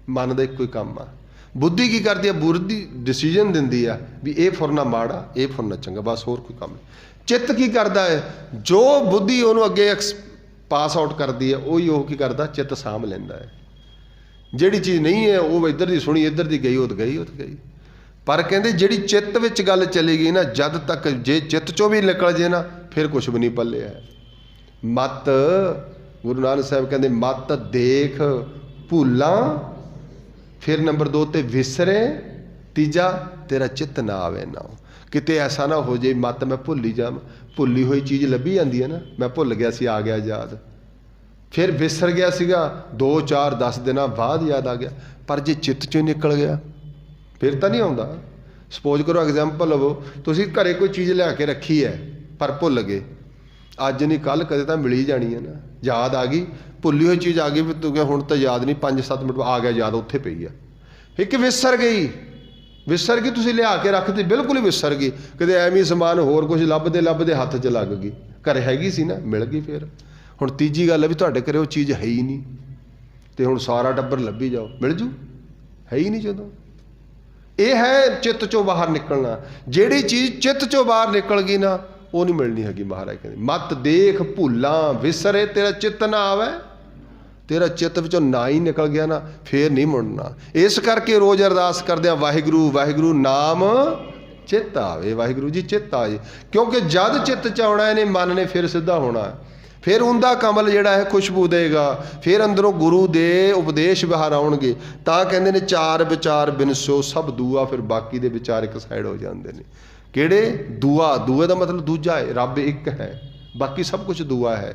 [SPEAKER 1] मन का एक कोई काम आ। बुद्धि की करती है? बुद्धि डिसीजन दिंदी है भी ये फुरना माड़ा, ये फुरना चंगा, बस होर कोई काम नहीं। चित्त की करता है? जो बुद्धि उन्होंने अगे पास आउट करती है वही वो की करता, चित्त साम लेंदा है। जिहड़ी चीज़ नहीं है वो इधर की सुनी, इधर की गई, वो तो गई, वो तो गई। पर कहते जिहड़ी चित्त विच गल चली गई ना, जद तक जे चित्त चों भी निकल जाए ना फिर कुछ भी नहीं पल्ले है। मत गुरु नानक साहब कहते मत देख भूलां, फिर नंबर 2 ते विसरे, तीजा तेरा चित्त ना आवे ना। किते ऐसा ना हो जाए मत मैं भुल ही जावां। भुली हुई चीज़ लभी जाती है ना, मैं भुल गया सी, आ गया याद, फिर विसर गया सीगा, 2 4 10 दिनों बाद याद आ गया। पर जे चित्त चों निकल गया फिर तो नहीं आता। सपोज करो एग्जाम्पल लवो, तुसीं घरे कोई चीज़ लिया के रखी है पर भुल गए, अज नहीं कल कदे तो मिल ही जानी है ना। याद आ गई, भुली हुई चीज़ आ गई, भी तू हुण तो याद नहीं, 5-7 मिनट आ गया याद, उत्थे पई है। एक विसर गई, विसर गई, तुसीं लिया के रखती, बिल्कुल ही विसर गई। किते एवं समान होर कुछ लभदे लभदे हत्थ च लग गई, घर हैगी सी ना, मिल गई। फिर हुण तीजी गल भी तुहाडे घरे वो चीज़ है ही नहीं, तो हुण सारा टब्बर लभी जाओ, मिल जू, है ही नहीं। जदों ये है चित्त चों बाहर निकलना। जिहड़ी चीज़ चित्त चों बाहर निकल गई ना वो नहीं मिलनी हैगी। महाराज कहते मत देख भूलां विसरे, तेरा चित्त ना आवे, तेरा चित्त विचों ना ही निकल गया ना फिर नहीं मुड़ना। इस करके रोज़ अरदास करदे आ वाहिगुरू वाहिगुरू नाम चित्त आवे, वाहिगुरू जी चित्त आ जाए। क्योंकि जद चित्त च आउणा इहने मन ने फिर सिद्धा होना है, फिर उनका कमल जिहड़ा है खुशबू देगा, फिर अंदरों गुरु दे उपदेश बाहर आउणगे। तां कहंदे ने 4 विचार बिनसो सब दूआ, फिर बाकी दे विचार एक साइड हो जाते हैं। किहड़े? दूआ, दूए का मतलब दूजा है, रब एक है, बाकी सब कुछ दूआ है।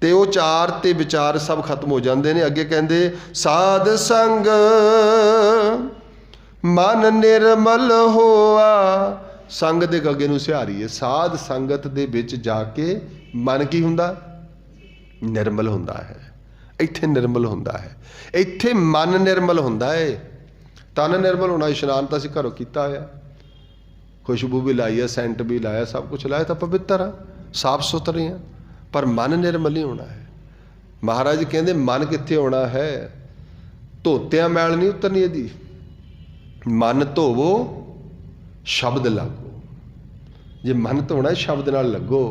[SPEAKER 1] ते वो 4 ते विचार सब खत्म हो जाते हैं। अगे कहते साध संग मन निर्मल होआ, संग दे अगे नूं सिहारी है। साध संगत दे विच जाके मन की हुंदा? निर्मल हुंदा है। इत्थे निर्मल हुंदा है, इत्थे मन निर्मल हुंदा है। तन निर्मल होना, इशनान तो असीं घरों कीता होया, खुशबू भी लाई है, सेंट भी लाया, सब कुछ लाया, तो पवित्र हाँ, साफ सुथरे हैं, पर मन निर्मल नहीं होना है। महाराज कहते मन कित्थे होना है? धोतियां मैल नहीं उतरनी यदि, मन धोवो शब्द लागो। जे मन धोना शब्द नाल लगो,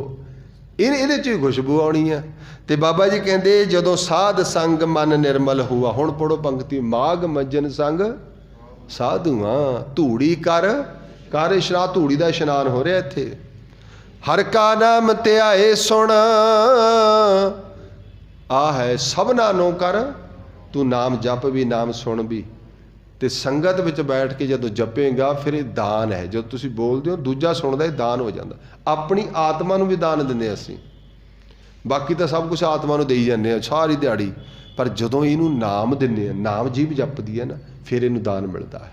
[SPEAKER 1] इहदे च खुशबू आउणी है। ਤੇ ਬਾਬਾ ਜੀ ਕਹਿੰਦੇ ਜਦੋਂ ਸਾਧ ਸੰਗ ਮਨ ਨਿਰਮਲ ਹੁਆ। ਹੁਣ ਪੜੋ ਪੰਕਤੀ, ਮਾਗ ਮੱਜਨ ਸੰਗ ਸਾਧੂਆਂ ਧੂੜੀ ਕਰ ਕਰ ਇਸ਼ਨਾਨ। ਧੂੜੀ ਦਾ ਇਸ਼ਨਾਨ ਹੋ ਰਿਹਾ ਇੱਥੇ। ਹਰ ਕਾ ਨਾਮ ਧਿਆਏ ਸੁਣ, ਆ ਹੈ ਸਭਨਾ ਨੂੰ ਕਰ। ਤੂੰ ਨਾਮ ਜਪ ਵੀ, ਨਾਮ ਸੁਣ ਵੀ, ਤੇ ਸੰਗਤ ਵਿੱਚ ਬੈਠ ਕੇ ਜਦੋਂ ਜਪੇਗਾ ਫਿਰ ਇਹ ਦਾਨ ਹੈ। ਜਦੋਂ ਤੁਸੀਂ ਬੋਲਦੇ ਹੋ ਦੂਜਾ ਸੁਣਦਾ, ਇਹ ਦਾਨ ਹੋ ਜਾਂਦਾ। ਆਪਣੀ ਆਤਮਾ ਨੂੰ ਵੀ ਦਾਨ ਦਿੰਦੇ ਅਸੀਂ। ਬਾਕੀ ਤਾਂ ਸਭ ਕੁਛ ਆਤਮਾ ਨੂੰ ਦੇਈ ਜਾਂਦੇ ਆ ਸਾਰੀ ਦਿਹਾੜੀ, ਪਰ ਜਦੋਂ ਇਹਨੂੰ ਨਾਮ ਦਿੰਦੇ ਆ, ਨਾਮ ਜੀਭ ਜਪਦੀ ਹੈ ਨਾ, ਫਿਰ ਇਹਨੂੰ ਦਾਨ ਮਿਲਦਾ ਹੈ।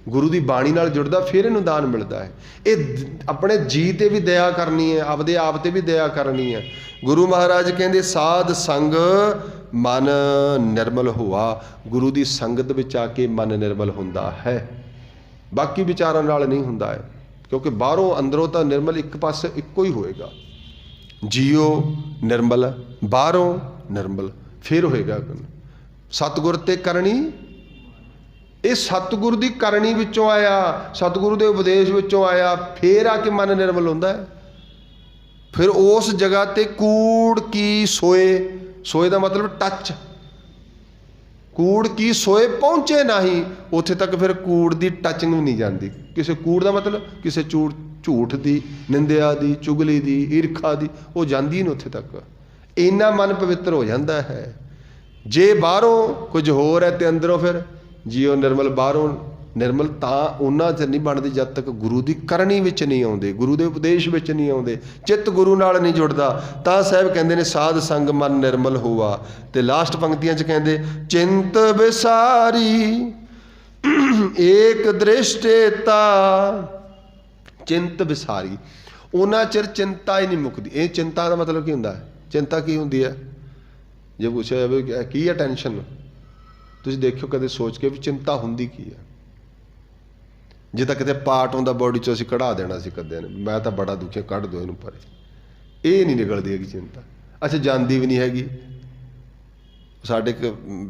[SPEAKER 1] ਗੁਰੂ ਦੀ ਬਾਣੀ ਨਾਲ ਜੁੜਦਾ, ਫਿਰ ਇਹਨੂੰ ਦਾਨ ਮਿਲਦਾ ਹੈ। ਇਹ ਆਪਣੇ ਜੀ ਤੇ ਵੀ ਦਇਆ ਕਰਨੀ ਹੈ, ਆਪਦੇ ਆਪ ਤੇ ਵੀ ਦਇਆ ਕਰਨੀ ਹੈ। ਗੁਰੂ ਮਹਾਰਾਜ ਕਹਿੰਦੇ ਸਾਧ ਸੰਗ ਮਨ ਨਿਰਮਲ ਹੋਆ। ਗੁਰੂ ਦੀ ਸੰਗਤ ਵਿੱਚ ਆ ਕੇ ਮਨ ਨਿਰਮਲ ਹੁੰਦਾ ਹੈ, ਬਾਕੀ ਵਿਚਾਰਾਂ ਨਾਲ ਨਹੀਂ ਹੁੰਦਾ ਹੈ। ਕਿਉਂਕਿ ਬਾਹਰੋਂ ਅੰਦਰੋਂ ਤਾਂ ਨਿਰਮਲ ਇੱਕ ਪਾਸੇ ਇੱਕੋ ਹੀ ਹੋਏਗਾ। ਜੀਓ ਨਿਰਮਲ, ਬਾਹਰੋਂ ਨਿਰਮਲ, ਫਿਰ ਹੋਏਗਾ ਸਤਿਗੁਰ ਤੇ ਕਰਨੀ। ਇਹ ਸਤਿਗੁਰੂ ਦੀ ਕਰਨੀ ਵਿੱਚੋਂ ਆਇਆ, ਸਤਿਗੁਰੂ ਦੇ ਉਪਦੇਸ਼ ਵਿੱਚੋਂ ਆਇਆ, ਫੇਰ ਆ ਕੇ ਮਨ ਨਿਰਮਲ ਹੁੰਦਾ ਹੈ। ਫਿਰ ਉਸ ਜਗ੍ਹਾ ਤੇ ਕੂੜ ਕੀ ਸੋਏ, ਸੋਏ ਦਾ ਮਤਲਬ ਟੱਚ, ਕੂੜ ਕੀ ਸੋਏ ਪਹੁੰਚੇ ਨਹੀਂ। ਉੱਥੇ ਤੱਕ ਫਿਰ ਕੂੜ ਦੀ ਟੱਚਿੰਗ ਵੀ ਨਹੀਂ ਜਾਂਦੀ। ਕਿਸੇ ਕੂੜ ਦਾ ਮਤਲਬ ਕਿਸੇ ਝੂਠ ਦੀ, ਨਿੰਦਿਆ ਦੀ, ਚੁਗਲੀ ਦੀ, ਈਰਖਾ ਦੀ, ਉਹ ਜਾਂਦੀ ਨਹੀਂ ਉੱਥੇ ਤੱਕ। ਇੰਨਾ ਮਨ ਪਵਿੱਤਰ ਹੋ ਜਾਂਦਾ ਹੈ। ਜੇ ਬਾਹਰੋਂ ਕੁਝ ਹੋਰ ਹੈ ਤੇ ਅੰਦਰੋਂ ਫਿਰ ਜੀਓ ਨਿਰਮਲ। ਬਾਹਰੋਂ ਨਿਰਮਲ ਤਾਂ ਉਹਨਾਂ ਚਿਰ ਨਹੀਂ ਬਣਦੀ ਜਦ ਤੱਕ ਗੁਰੂ ਦੀ ਕਰਨੀ ਵਿੱਚ ਨਹੀਂ ਆਉਂਦੇ, ਗੁਰੂ ਦੇ ਉਪਦੇਸ਼ ਵਿੱਚ ਨਹੀਂ ਆਉਂਦੇ, ਚਿੱਤ ਗੁਰੂ ਨਾਲ ਨਹੀਂ ਜੁੜਦਾ। ਤਾਂ ਸਾਹਿਬ ਕਹਿੰਦੇ ਨੇ ਸਾਧ ਸੰਗ ਮਨ ਨਿਰਮਲ ਹੋਆ। ਤੇ ਲਾਸਟ ਪੰਕਤੀਆਂ 'ਚ ਕਹਿੰਦੇ ਚਿੰਤ ਵਿਸਾਰੀ ਏਕ ਦ੍ਰਿਸ਼ਟੇਤਾ। ਚਿੰਤ ਵਿਸਾਰੀ, ਉਹਨਾਂ ਚਿਰ ਚਿੰਤਾ ਹੀ ਨਹੀਂ ਮੁੱਕਦੀ। ਇਹ ਚਿੰਤਾ ਦਾ ਮਤਲਬ ਕੀ ਹੁੰਦਾ ਹੈ? ਚਿੰਤਾ ਕੀ ਹੁੰਦੀ ਹੈ? ਜੇ ਪੁੱਛਿਆ ਜਾਵੇ ਕੀ ਹੈ ਟੈਨਸ਼ਨ, ਤੁਸੀਂ ਦੇਖਿਓ ਕਦੇ ਸੋਚ ਕੇ ਵੀ ਚਿੰਤਾ ਹੁੰਦੀ ਕੀ ਹੈ। ਜੇ ਤਾਂ ਕਿਤੇ ਪਾਰਟ ਹੁੰਦਾ ਬੋਡੀ 'ਚੋਂ ਅਸੀਂ ਕਢਾ ਦੇਣਾ ਸੀ ਕਦੇ ਨੇ, ਮੈਂ ਤਾਂ ਬੜਾ ਦੁਖੀ, ਕੱਢ ਦਿਓ ਇਹਨੂੰ ਪਰੇ। ਇਹ ਨਹੀਂ ਨਿਕਲਦੀ ਹੈਗੀ ਚਿੰਤਾ। ਅੱਛਾ, ਜਾਂਦੀ ਵੀ ਨਹੀਂ ਹੈਗੀ। ਸਾਡੇ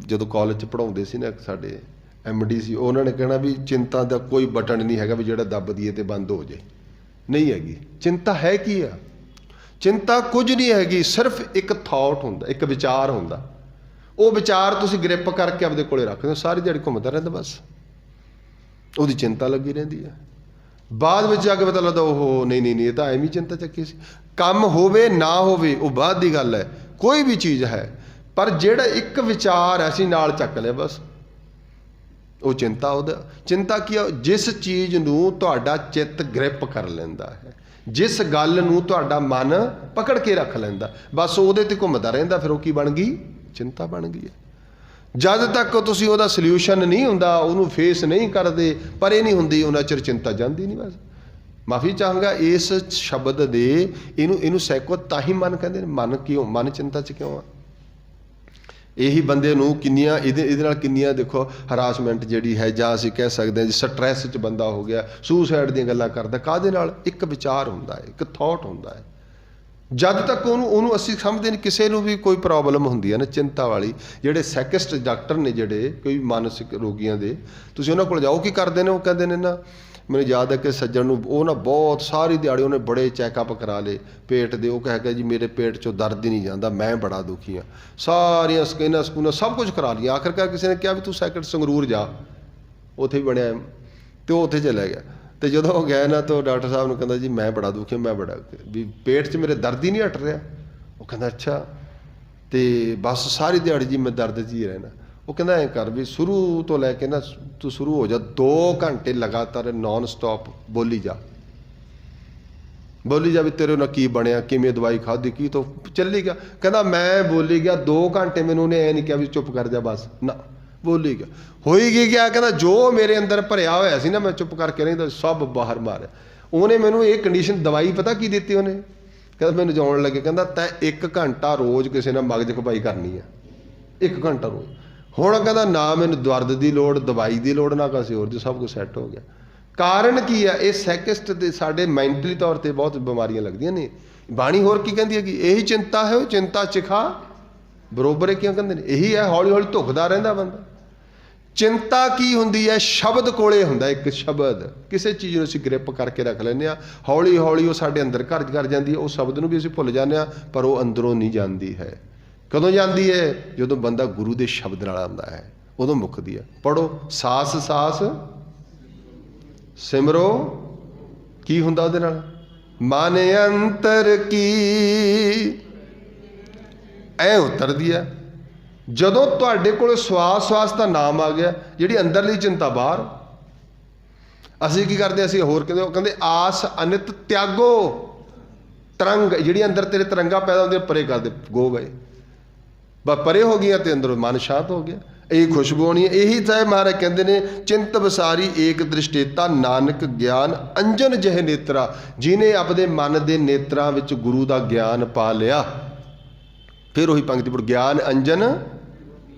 [SPEAKER 1] ਜਦੋਂ ਕਾਲਜ 'ਚ ਪੜ੍ਹਾਉਂਦੇ ਸੀ ਨਾ, ਸਾਡੇ MD ਸੀ, ਉਹਨਾਂ ਨੇ ਕਹਿਣਾ ਵੀ ਚਿੰਤਾ ਦਾ ਕੋਈ ਬਟਨ ਨਹੀਂ ਹੈਗਾ ਵੀ ਜਿਹੜਾ ਦੱਬ ਦੀਏ ਤੇ ਬੰਦ ਹੋ ਜਾਏ। ਨਹੀਂ ਹੈਗੀ। ਚਿੰਤਾ ਹੈ ਕੀ ਆ? ਚਿੰਤਾ ਕੁਝ ਨਹੀਂ ਹੈਗੀ, ਸਿਰਫ ਇੱਕ ਥਾਟ ਹੁੰਦਾ, ਇੱਕ ਵਿਚਾਰ ਹੁੰਦਾ। ਉਹ ਵਿਚਾਰ ਤੁਸੀਂ ਗ੍ਰਿਪ ਕਰਕੇ ਆਪਦੇ ਕੋਲੇ ਰੱਖਦੇ ਹੋ, ਸਾਰੀ ਦਿਹਾੜੀ ਘੁੰਮਦਾ ਰਹਿੰਦਾ, ਬਸ ਉਹਦੀ ਚਿੰਤਾ ਲੱਗੀ ਰਹਿੰਦੀ ਹੈ। ਬਾਅਦ ਵਿੱਚ ਜਾ ਕੇ ਪਤਾ ਲੱਗਦਾ ਉਹ ਨਹੀਂ ਇਹ ਤਾਂ ਐਵੇਂ ਚਿੰਤਾ ਚੱਕੀ ਸੀ। ਕੰਮ ਹੋਵੇ ਨਾ ਹੋਵੇ ਉਹ ਬਾਅਦ ਦੀ ਗੱਲ ਹੈ, ਕੋਈ ਵੀ ਚੀਜ਼ ਹੈ, ਪਰ ਜਿਹੜਾ ਇੱਕ ਵਿਚਾਰ ਅਸੀਂ ਨਾਲ ਚੱਕ ਲਿਆ ਬਸ ਉਹ ਚਿੰਤਾ। ਉਹਦਾ ਚਿੰਤਾ ਕੀ ਆ? ਜਿਸ ਚੀਜ਼ ਨੂੰ ਤੁਹਾਡਾ ਚਿੱਤ ਗ੍ਰਿਪ ਕਰ ਲੈਂਦਾ ਹੈ, ਜਿਸ ਗੱਲ ਨੂੰ ਤੁਹਾਡਾ ਮਨ ਪਕੜ ਕੇ ਰੱਖ ਲੈਂਦਾ, ਬਸ ਉਹਦੇ ਤੇ ਘੁੰਮਦਾ ਰਹਿੰਦਾ, ਫਿਰ ਉਹ ਕੀ ਬਣ ਗਈ? ਚਿੰਤਾ ਬਣ ਗਈ ਹੈ। ਜਦ ਤੱਕ ਤੁਸੀਂ ਉਹਦਾ ਸਲਿਊਸ਼ਨ ਨਹੀਂ ਹੁੰਦਾ, ਉਹਨੂੰ ਫੇਸ ਨਹੀਂ ਕਰਦੇ, ਪਰ ਇਹ ਨਹੀਂ ਹੁੰਦੀ, ਉਹਨਾਂ ਚਿਰ ਚਿੰਤਾ ਜਾਂਦੀ ਨਹੀਂ। ਬਸ ਮਾਫੀ ਚਾਹਾਂਗਾ ਇਸ ਸ਼ਬਦ ਦੇ, ਇਹਨੂੰ ਸਾਈਕੋ ਤਾਂ ਹੀ ਮਨ ਕਹਿੰਦੇ ਨੇ। ਮਨ ਕਿਉਂ? ਮਨ ਚਿੰਤਾ 'ਚ ਕਿਉਂ ਆ? ਇਹੀ ਬੰਦੇ ਨੂੰ ਕਿੰਨੀਆਂ ਇਹਦੇ ਨਾਲ ਕਿੰਨੀਆਂ ਦੇਖੋ ਹਰਾਸਮੈਂਟ ਜਿਹੜੀ ਹੈ, ਜਾਂ ਅਸੀਂ ਕਹਿ ਸਕਦੇ ਹਾਂ ਜੀ ਸਟਰੈਸ 'ਚ ਬੰਦਾ ਹੋ ਗਿਆ, ਸੁਸਾਈਡ ਦੀਆਂ ਗੱਲਾਂ ਕਰਦਾ। ਕਾਹਦੇ ਨਾਲ? ਇੱਕ ਵਿਚਾਰ ਹੁੰਦਾ ਹੈ, ਇੱਕ ਥਾਟ ਹੁੰਦਾ ਹੈ। ਜਦ ਤੱਕ ਉਹਨੂੰ ਅਸੀਂ ਸਮਝਦੇ ਨਹੀਂ। ਕਿਸੇ ਨੂੰ ਵੀ ਕੋਈ ਪ੍ਰੋਬਲਮ ਹੁੰਦੀ ਹੈ ਨਾ ਚਿੰਤਾ ਵਾਲੀ, ਜਿਹੜੇ ਸਾਈਕਿਸਟ ਡਾਕਟਰ ਨੇ, ਜਿਹੜੇ ਕੋਈ ਮਾਨਸਿਕ ਰੋਗੀਆਂ ਦੇ, ਤੁਸੀਂ ਉਹਨਾਂ ਕੋਲ ਜਾਓ, ਕੀ ਕਰਦੇ ਨੇ? ਉਹ ਕਹਿੰਦੇ ਨੇ ਨਾ, ਮੈਨੂੰ ਯਾਦ ਹੈ ਕਿ ਸੱਜਣ ਨੂੰ ਉਹ ਨਾ ਬਹੁਤ ਸਾਰੀ ਦਿਹਾੜੀ ਉਹਨੇ ਬੜੇ ਚੈੱਕਅਪ ਕਰਾ ਲਏ ਪੇਟ ਦੇ। ਉਹ ਕਹਿ ਗਿਆ ਜੀ ਮੇਰੇ ਪੇਟ 'ਚੋਂ ਦਰਦ ਹੀ ਨਹੀਂ ਜਾਂਦਾ, ਮੈਂ ਬੜਾ ਦੁਖੀ ਹਾਂ। ਸਾਰੀਆਂ ਸਕੈਨਾਂ ਸਕੂਨਾਂ ਸਭ ਕੁਝ ਕਰਾ ਲਈਆਂ। ਆਖਿਰਕਾਰ ਕਿਸੇ ਨੇ ਕਿਹਾ ਵੀ ਤੂੰ ਸੈਕਿੰਡ ਸੰਗਰੂਰ ਜਾ, ਉੱਥੇ ਵੀ ਬਣਿਆ, ਅਤੇ ਉਹ ਉੱਥੇ ਚਲਾ ਗਿਆ। ਅਤੇ ਜਦੋਂ ਉਹ ਗਿਆ ਨਾ ਤਾਂ ਡਾਕਟਰ ਸਾਹਿਬ ਨੂੰ ਕਹਿੰਦਾ ਜੀ ਮੈਂ ਬੜਾ ਦੁਖੀ, ਮੈਂ ਬੜਾ ਵੀ ਪੇਟ 'ਚ ਮੇਰੇ ਦਰਦ ਹੀ ਨਹੀਂ ਹਟ ਰਿਹਾ। ਉਹ ਕਹਿੰਦਾ ਅੱਛਾ, ਅਤੇ ਬਸ ਸਾਰੀ ਦਿਹਾੜੀ ਜੀ ਮੈਂ ਦਰਦ 'ਚ ਹੀ ਰਹਿਣਾ। ਉਹ ਕਹਿੰਦਾ ਐਂ ਕਰ ਵੀ ਸ਼ੁਰੂ ਤੋਂ ਲੈ ਕੇ ਨਾ ਤੂੰ ਸ਼ੁਰੂ ਹੋ ਜਾ, 2 ਘੰਟੇ ਲਗਾਤਾਰ ਨੋਨ ਸਟਾਪ ਬੋਲੀ ਜਾ ਵੀ ਤੇਰੇ ਨਾਲ ਕੀ ਬਣਿਆ, ਕਿਵੇਂ ਦਵਾਈ ਖਾਧੀ, ਕੀ ਤੋਂ ਚੱਲੀ ਗਿਆ। ਕਹਿੰਦਾ ਮੈਂ ਬੋਲੀ ਗਿਆ 2 ਘੰਟੇ, ਮੈਨੂੰ ਉਹਨੇ ਐਂ ਨਹੀਂ ਕਿਹਾ ਵੀ ਚੁੱਪ ਕਰ ਜਾ, ਬਸ ਨਾ ਬੋਲੀ ਗਿਆ। ਹੋਈ ਕੀ ਗਿਆ? ਕਹਿੰਦਾ ਜੋ ਮੇਰੇ ਅੰਦਰ ਭਰਿਆ ਹੋਇਆ ਸੀ ਨਾ, ਮੈਂ ਚੁੱਪ ਕਰਕੇ ਰਹਿੰਦਾ, ਸਭ ਬਾਹਰ ਮਾਰਿਆ। ਉਹਨੇ ਮੈਨੂੰ ਇਹ ਕੰਡੀਸ਼ਨ, ਦਵਾਈ ਪਤਾ ਕੀ ਦਿੱਤੀ ਉਹਨੇ? ਕਹਿੰਦਾ ਮੈਨੂੰ ਜਾਉਣ ਲੱਗੇ, ਕਹਿੰਦਾ ਤੈਂ 1 ਘੰਟਾ ਰੋਜ਼ ਕਿਸੇ ਨਾਲ ਮਗਜ ਖਪਾਈ ਕਰਨੀ ਆ, 1 ਘੰਟਾ ਰੋਜ਼। ਹੁਣ ਕਹਿੰਦਾ ਨਾ ਮੈਨੂੰ ਦਰਦ ਦੀ ਲੋੜ, ਦਵਾਈ ਦੀ ਲੋੜ, ਨਾ ਕਿਸੇ ਹੋਰ ਦੀ, ਸਭ ਕੁਛ ਸੈੱਟ ਹੋ ਗਿਆ। ਕਾਰਨ ਕੀ ਆ? ਇਹ ਸਾਈਕਿਸਟ ਦੇ ਸਾਡੇ ਮੈਂਟਲੀ ਤੌਰ 'ਤੇ ਬਹੁਤ ਬਿਮਾਰੀਆਂ ਲੱਗਦੀਆਂ ਨੇ। ਬਾਣੀ ਹੋਰ ਕੀ ਕਹਿੰਦੀ ਹੈਗੀ? ਇਹੀ ਚਿੰਤਾ ਹੈ, ਉਹ ਚਿੰਤਾ ਚਿਖਾ ਬਰੋਬਰ ਹੈ। ਕਿਉਂ ਕਹਿੰਦੇ ਨੇ? ਇਹੀ ਹੈ, ਹੌਲੀ ਹੌਲੀ ਧੁਖਦਾ ਰਹਿੰਦਾ ਬੰਦਾ। ਚਿੰਤਾ ਕੀ ਹੁੰਦੀ ਹੈ? ਸ਼ਬਦ ਕੋਲੇ ਹੁੰਦਾ ਇੱਕ ਸ਼ਬਦ। ਕਿਸੇ ਚੀਜ਼ ਨੂੰ ਅਸੀਂ ਗ੍ਰਿਪ ਕਰਕੇ ਰੱਖ ਲੈਂਦੇ ਹਾਂ, ਹੌਲੀ ਹੌਲੀ ਉਹ ਸਾਡੇ ਅੰਦਰ ਘਰ ਕਰ ਜਾਂਦੀ ਹੈ। ਉਹ ਸ਼ਬਦ ਨੂੰ ਵੀ ਅਸੀਂ ਭੁੱਲ ਜਾਂਦੇ ਹਾਂ, ਪਰ ਉਹ ਅੰਦਰੋਂ ਨਹੀਂ ਜਾਂਦੀ ਹੈ। कदों जाती है? जदों बंदा गुरु के शब्द नाल आंदा है, उदों मुकदी है। पढ़ो, सास सास सिमरो, की हुंदा उहदे नाल? मन अंतर की ऐ उतरदी है। जदों तुहाडे कोल सवास सवास का नाम आ गया, जिहड़ी अंदरली चिंता बाहर। असीं की करते? असीं होर कहंदे आस अनित त्यागो, तरंग जिहड़ी अंदर तेरे तरंगा पैदा होंदियां परे कर दे, गो गए बस परे हो गई, तो अंदरों मन शांत हो गया। यही खुशबू होनी है। यही साहब महाराज कहते हैं, चिंत विसारी एक दृष्टेता, नानक ज्ञान अंजन जह नेत्रा। जिन्हें अपने मन के नेत्रां विच गुरु का ज्ञान पा लिया। फिर वही पंक्ति पढ़, ज्ञान अंजन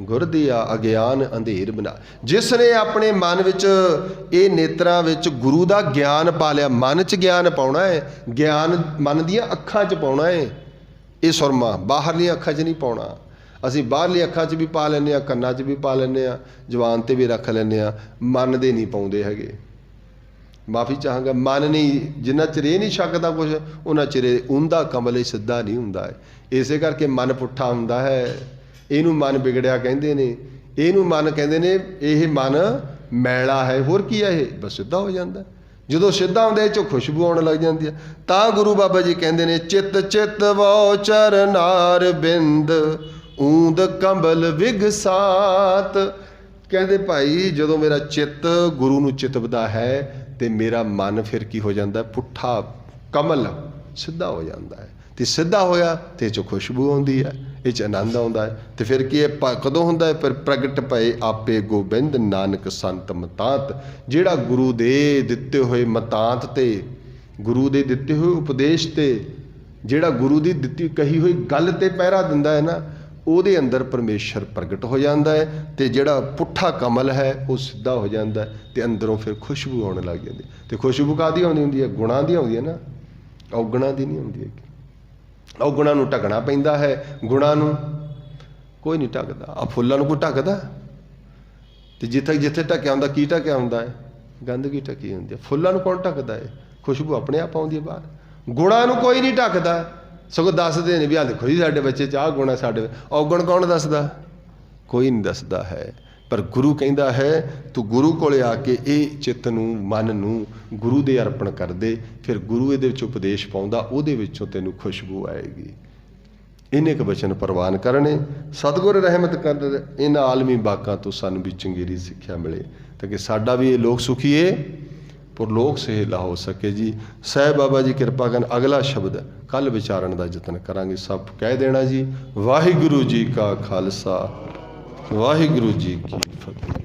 [SPEAKER 1] गुर दिया, अज्ञान अंधेर बना। जिसने अपने मन विच ये नेत्रां विच गुरु का ज्ञान पा लिया, मन च ज्ञान पाउणा है, ज्ञान मन दियां अखां च पाउणा है। ये सुरमा बाहरलियां अखां च नहीं पाउणा। असीं बाहरली अखां च भी पा लैंदे आ, कन्नां च भी पा लैंदे आ, जवान ते भी रख लैंदे आ, मन दे नहीं पाउंदे हैगे। माफ़ी चाहांगा, मन नहीं, जिन्ना चिर ये नहीं छकदा कुछ, उन्ना चिर उंदा कमल सिद्धा नहीं हुंदा है। इसे करके मन पुट्ठा हुंदा है। इहनूं मन बिगड़िया कहंदे ने, इहनूं मन कहंदे ने, यह मन मैला है। होर की है? ये बस सीधा हो जाता है। जो सीधा होंदा इह चों खुशबू आउण लग जाती है। तां गुरु बाबा जी कहंदे ने, चित चित वो चरनार बिंद ऊंद कंबल विघसात। कहंदे भाई, जदों मेरा चित्त गुरु नूं चितवदा है तो मेरा मन फिर की हो जाता है? पुट्ठा कमल सीधा हो जाता है। तो सीधा होया तो इह खुशबू आउंदी है, इह आनंद आउंदा है। तो फिर की कदों हुंदा है? फिर प्रगट भए आपे गोबिंद नानक संत मतांत। जिहड़ा गुरु दे दिते हुए मतांत ते, गुरु दे दिते हुए उपदेश ते, जिहड़ा गुरु दी दिती कही हुई गल ते पहरा दिंदा है ना, ਉਹਦੇ अंदर परमेश्वर प्रगट हो जाता है। तो जिहड़ा पुट्ठा कमल है वो सीधा हो जाता है, तो अंदरों फिर खुशबू आने लग जाती। तो खुशबू काहदी आउंदी हुंदी है? गुणां दी आउंदी है ना, औगणां दी नहीं आउंदी है। औगणां नूं ढकना पैंदा है, गुणां नूं कोई नहीं ढकदा। आ फुल्लां नूं कोई ढकदा? तो जिथे जिथे ढकिया हुंदा, की ढकिया हुंदा है? गंदगी ढकी हुंदी है। फुल्लां नूं कौन ढकदा है? खुशबू अपने आप आउंदी है बाहर। गुणां नूं कोई नहीं ढकदा, सगों दसदे ने भी, आ देखो जी साडे बच्चे च आ गुण है, साडे औगण कौन दसदा? कोई नहीं दसदा है। पर गुरु कहंदा है, तू गुरु कोले आके ये चित्त नूं मन नूं गुरु दे अर्पण कर दे। फिर गुरु इहदे विच उपदेश पाउंदा, उहदे विचों तैनूं खुशबू आएगी। इन्ने क वचन प्रवान करने। सतगुर रहमत कर इन्हां आलमी बाकां तो सानूं भी चंगेरी सिੱਖਿਆ मिले, ताकि साडा भी ये लोक सुखीए पुरलोक सहेला हो सके जी। साहिब बाबा जी कृपा करन। अगला शब्द कल विचारण का यतन करांगे। सब कह देना जी। वाहिगुरु जी का खालसा, वाहिगुरु जी की फतेह।